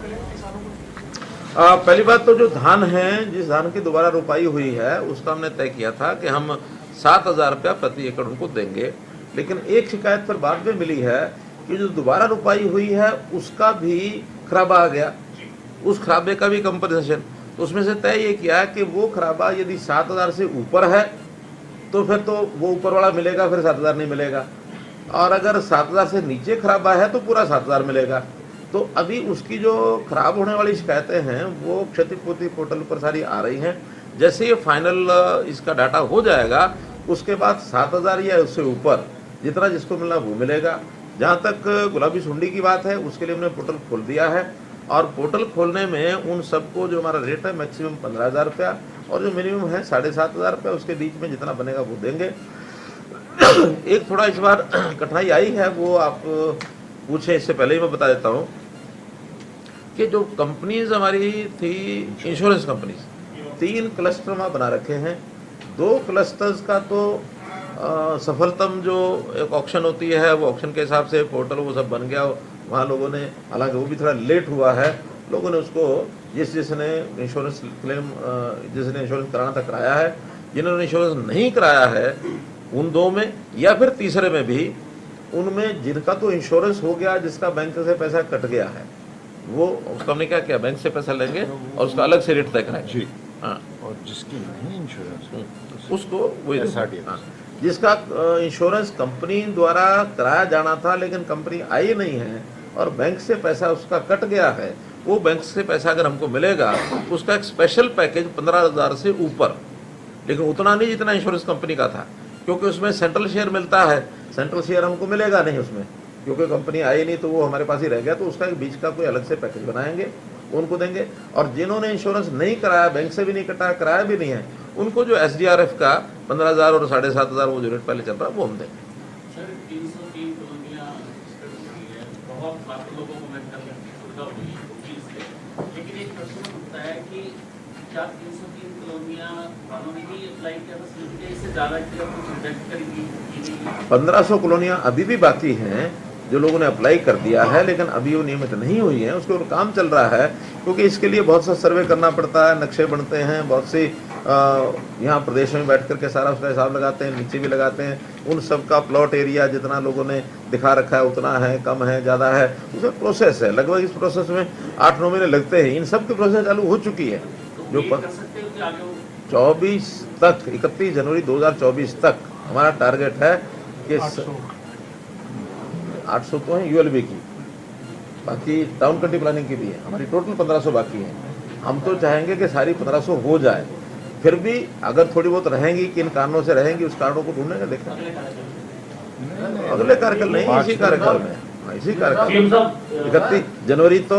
करें किसानों को? पहली बात तो जो धान है, जिस धान की दोबारा रोपाई हुई है, उसका हमने तय किया था कि हम 7,000 रुपया प्रति एकड़ उनको देंगे। लेकिन एक शिकायत पर बाद में मिली है कि जो दोबारा रोपाई हुई है उसका भी खराबा आ गया, उस खराबे का भी कंपनसेशन। तो उसमें से तय ये किया कि वो खराबा यदि 7,000 से ऊपर है तो फिर तो वो ऊपर वाला मिलेगा, फिर 7,000 नहीं मिलेगा, और अगर 7,000 से नीचे खराबा है तो पूरा 7,000 मिलेगा। तो अभी उसकी जो खराब होने वाली शिकायतें हैं वो क्षतिपूर्ति पोर्टल पर सारी आ रही हैं। जैसे ये फाइनल इसका डाटा हो जाएगा उसके बाद 7,000 या उससे ऊपर जितना जिसको मिलना वो मिलेगा। जहाँ तक गुलाबी सुंडी की बात है उसके लिए हमने पोर्टल खोल दिया है, और पोर्टल खोलने में उन सबको जो हमारा रेट है मैक्सिमम 15,000 रुपया और जो मिनिमम है 7,500 रुपया, उसके बीच में जितना बनेगा वो देंगे। एक थोड़ा इस बार कठिनाई आई है, वो आप पूछे इससे पहले ही मैं बता देता हूँ कि जो कंपनीज हमारी थी, इंश्योरेंस कंपनीज, 3 क्लस्टर वहाँ बना रखे हैं। 2 क्लस्टर्स का तो सफलतम जो एक ऑक्शन होती है वो ऑक्शन के हिसाब से पोर्टल वो सब बन गया, वहाँ लोगों ने, हालांकि वो भी थोड़ा लेट हुआ है, लोगों ने उसको जिसने इंश्योरेंस क्लेम जिसने इंश्योरेंस कराना था कराया है, जिन्होंने इंश्योरेंस नहीं कराया है उन दो में या फिर तीसरे में भी, उनमें जिनका तो इंश्योरेंस हो गया, जिसका बैंक से पैसा कट गया है, वो उसका हमने क्या किया, बैंक से पैसा लेंगे और उसका अलग से रेट तय कराएंगे। जी। हाँ, और जिसकी नहीं इंश्योरेंस उसको वही SRD। हाँ, जिसका इंश्योरेंस कंपनी द्वारा कराया जाना था लेकिन कंपनी आई नहीं है और बैंक से पैसा उसका कट गया है, वो बैंक से पैसा अगर हमको मिलेगा, उसका एक स्पेशल पैकेज 15,000 से ऊपर, लेकिन उतना नहीं जितना इंश्योरेंस कंपनी का था, क्योंकि उसमें सेंट्रल शेयर मिलता है। सेंट्रल शेयर हमको मिलेगा नहीं उसमें, क्योंकि कंपनी आई नहीं तो वो हमारे पास ही रह गया, तो उसका एक बीच का कोई अलग से पैकेज बनाएंगे, उनको देंगे। और जिन्होंने इंश्योरेंस नहीं कराया, बैंक से भी नहीं कटा, कराया भी नहीं है, उनको जो SDRF का 15,000 और 7,500 वो जो रेट पहले चल रहा है वो हम देंगे। सर 303 कॉलोनियां स्टडी हुई है, बहुत लाखों लोगों को मेडिकल की सुविधा हुई है इससे, लेकिन एक प्रश्न उठता है कि क्या 303 कॉलोनियां वालों ने ही अप्लाई किया था सिर्फ, इससे ज़्यादा किया कुछ रिजेक्ट करेगी? 1500 कॉलोनियां अभी भी बाकी हैं जो लोगों ने अप्लाई कर दिया है, लेकिन अभी वो नियमित नहीं हुई है, उसके ऊपर काम चल रहा है, क्योंकि इसके लिए बहुत सा सर्वे करना पड़ता है, नक्शे बनते हैं, बहुत सी यहाँ प्रदेश में बैठ करके सारा उसका हिसाब लगाते हैं, नीचे भी लगाते हैं, उन सब का प्लॉट एरिया जितना लोगों ने दिखा रखा है उतना है, कम है, ज़्यादा है, उसमें प्रोसेस है। लगभग इस प्रोसेस में 8-9 महीने लगते हैं। इन सब की प्रोसेस चालू हो चुकी है, जो 24 तक 31 जनवरी 2024 तक हमारा टारगेट है कि 800 तो है ULB की, बाकी टाउन कंट्री प्लानिंग की भी है, हमारी टोटल 1500 बाकी है। हम तो चाहेंगे कि सारी 1500 हो जाए, फिर भी अगर थोड़ी बहुत रहेंगी, किन कारणों से रहेंगी, उस कारणों को ढूंढने का देखा अगले कार्यकाल नहीं, इसी कार्यकाल में, इसी कार्यकाल में 31 जनवरी तो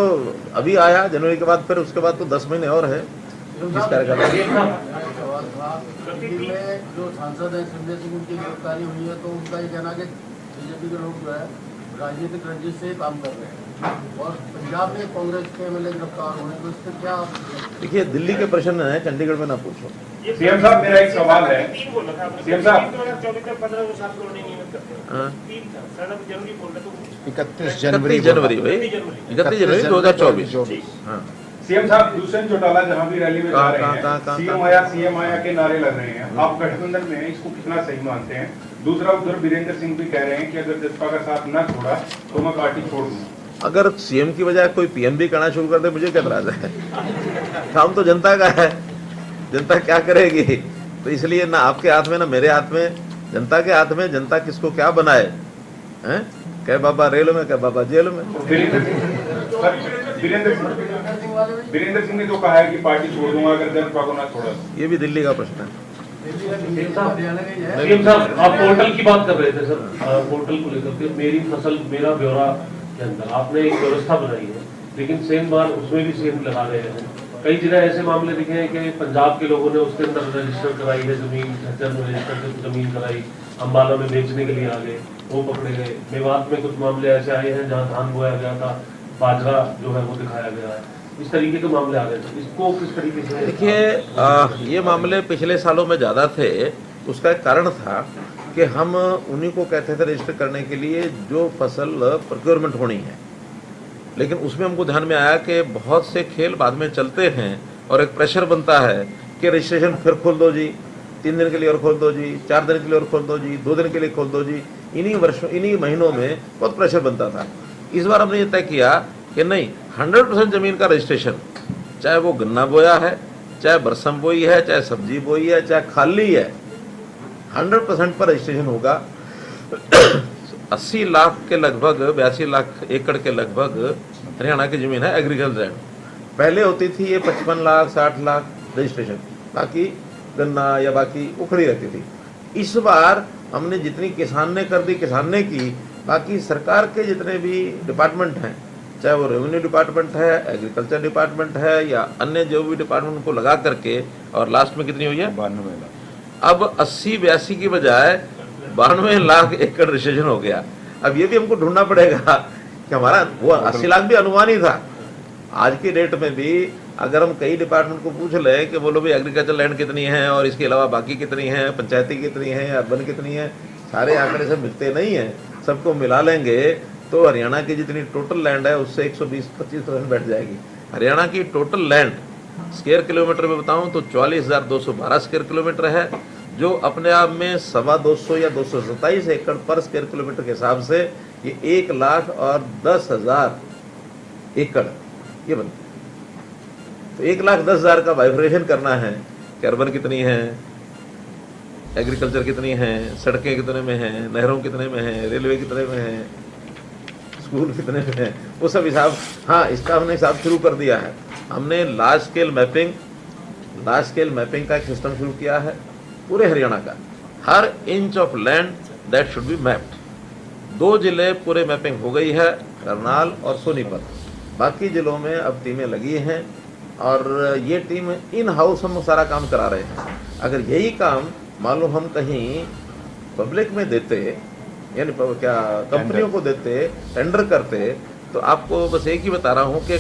अभी आया, जनवरी के बाद फिर उसके बाद तो 10 महीने और है इस कार्यकाल में। जो सांसद है संजय सिंह, उनकी गिरफ्तारी हुई है, तो उनका ये कहना कि बीजेपी के लोग जो है राजनीतिक रंजिश से काम कर रहे हैं, और पंजाब में कांग्रेस के MLA गिरफ्तार हुए, तो इससे क्या? देखिए, दिल्ली के प्रश्न है, चंडीगढ़ में ना पूछो। सीएम साहब, मेरा एक सवाल है। सीएम साहब, 2024 तक 15,7 करोड़ नियमित करते हैं। हाँ। 3 जनवरी बोल रहे तो 31 जनवरी 31 जनवरी 2024। हाँ, सीएम साहब, दूसरे चौटाला जहां भी रैली में जा रहे हैं, सीएम आया के नारे लग रहे हैं, आप गठबंधन में इसको कितना सही मानते हैं? दूसरा, उधर वीरेंद्र सिंह भी कह रहे हैं कि अगर जसपा का साथ न छोड़ा तो मैं पार्टी छोड़ दूंगा। अगर सीएम की बजाय कोई PM भी करना शुरू कर दे, मुझे क्या एतराज है? काम तो जनता का है, जनता क्या करेगी? तो इसलिए ना आपके हाथ में ना मेरे हाथ में, जनता के हाथ में, जनता किसको क्या बनाए, हैं? कह बाबा रेल में, कह बाबा जेल में। वीरेंद्र सिंह ने तो कहा है कि पार्टी छोड़ दूंगा अगर जसपा को ना छोड़ा। ये भी दिल्ली का प्रश्न है। सीएम साहब, आप पोर्टल की बात कर रहे थे सर, पोर्टल को लेकर के मेरी फसल मेरा ब्यौरा के अंदर आपने एक व्यवस्था बनाई है, लेकिन सेम बार उसमें भी सेम लगा रहे हैं। कई जगह ऐसे मामले दिखे हैं कि पंजाब के लोगों ने उसके अंदर रजिस्टर कराई है जमीन, झज्जर में रजिस्टर जमीन कराई, अम्बाला में बेचने के लिए आ गए, वो पकड़े गए। मेवात में कुछ मामले ऐसे आए हैं जहाँ धान बोया गया था, बाजरा जो है वो दिखाया गया है, इस तरीके के मामले आ गए थे। इसको किस तरीके से? देखिए, ये मामले पिछले सालों में ज़्यादा थे। उसका एक कारण था कि हम उन्हीं को कहते थे रजिस्टर करने के लिए जो फसल प्रोक्योरमेंट होनी है, लेकिन उसमें हमको ध्यान में आया कि बहुत से खेल बाद में चलते हैं और एक प्रेशर बनता है कि रजिस्ट्रेशन फिर खोल दो जी, 3 दिन के लिए और खोल दो जी, 4 दिन के लिए और खोल दो जी, 2 दिन के लिए खोल दो जी। इन्हीं महीनों में बहुत प्रेशर बनता था। इस बार हमने ये तय किया कि नहीं, 100% जमीन का रजिस्ट्रेशन, चाहे वो गन्ना बोया है, चाहे बरसम बोई है, चाहे सब्जी बोई है, चाहे खाली है, 100% पर रजिस्ट्रेशन होगा। 80 लाख के लगभग, 82 लाख एकड़ के लगभग हरियाणा की जमीन है एग्रीकल्चर लैंड। पहले होती थी ये 55 लाख 60 लाख रजिस्ट्रेशन, बाकी गन्ना या बाकी उखड़ी रहती थी। इस बार हमने जितनी किसान ने कर दी, किसान ने की, बाकी सरकार के जितने भी डिपार्टमेंट हैं, चाहे वो रेवेन्यू डिपार्टमेंट है, एग्रीकल्चर डिपार्टमेंट है या अन्य जो भी डिपार्टमेंट को लगा करके, और लास्ट में कितनी हुई है? 92 लाख। अब 80-82 की बजाय 92 लाख एकड़ रजिस्ट्रेशन हो गया। अब ये भी हमको ढूंढना पड़ेगा कि हमारा वो 80 लाख भी अनुमान ही था। आज की डेट में भी अगर हम कई डिपार्टमेंट को पूछ लें कि बोलो भी एग्रीकल्चर लैंड कितनी है और इसके अलावा बाकी कितनी है, पंचायती कितनी है, अर्बन कितनी है, सारे आंकड़े सब मिलते नहीं हैं। सबको मिला लेंगे तो हरियाणा की जितनी टोटल लैंड है उससे 120-25% बैठ जाएगी। हरियाणा की टोटल लैंड स्क्वायर किलोमीटर में बताऊं तो 44,212 स्क्वायर किलोमीटर है, जो अपने आप में 225 या 227 एकड़ पर स्क्वायर किलोमीटर के हिसाब से ये 1,10,000 एकड़ ये बनता है। तो 1,10,000 का बाइफरेशन करना है कि अर्बन कितनी है, एग्रीकल्चर कितनी है, सड़कें कितने में हैं, नहरों कितने में हैं, रेलवे कितने में है, स्कूल कितने में है, वो सब हिसाब। हाँ, इसका हमने हिसाब शुरू कर दिया है। हमने लार्ज स्केल मैपिंग का एक सिस्टम शुरू किया है पूरे हरियाणा का। हर inch of land that should be mapped. 2 जिले पूरे मैपिंग हो गई है, करनाल और सोनीपत। बाकी जिलों में अब टीमें लगी हैं और ये टीम इन हाउस हम सारा काम करा रहे हैं। अगर यही काम मान लो हम कहीं पब्लिक में देते, यानी क्या कंपनियों को देते, टेंडर करते, तो आपको बस एक ही बता रहा हूँ कि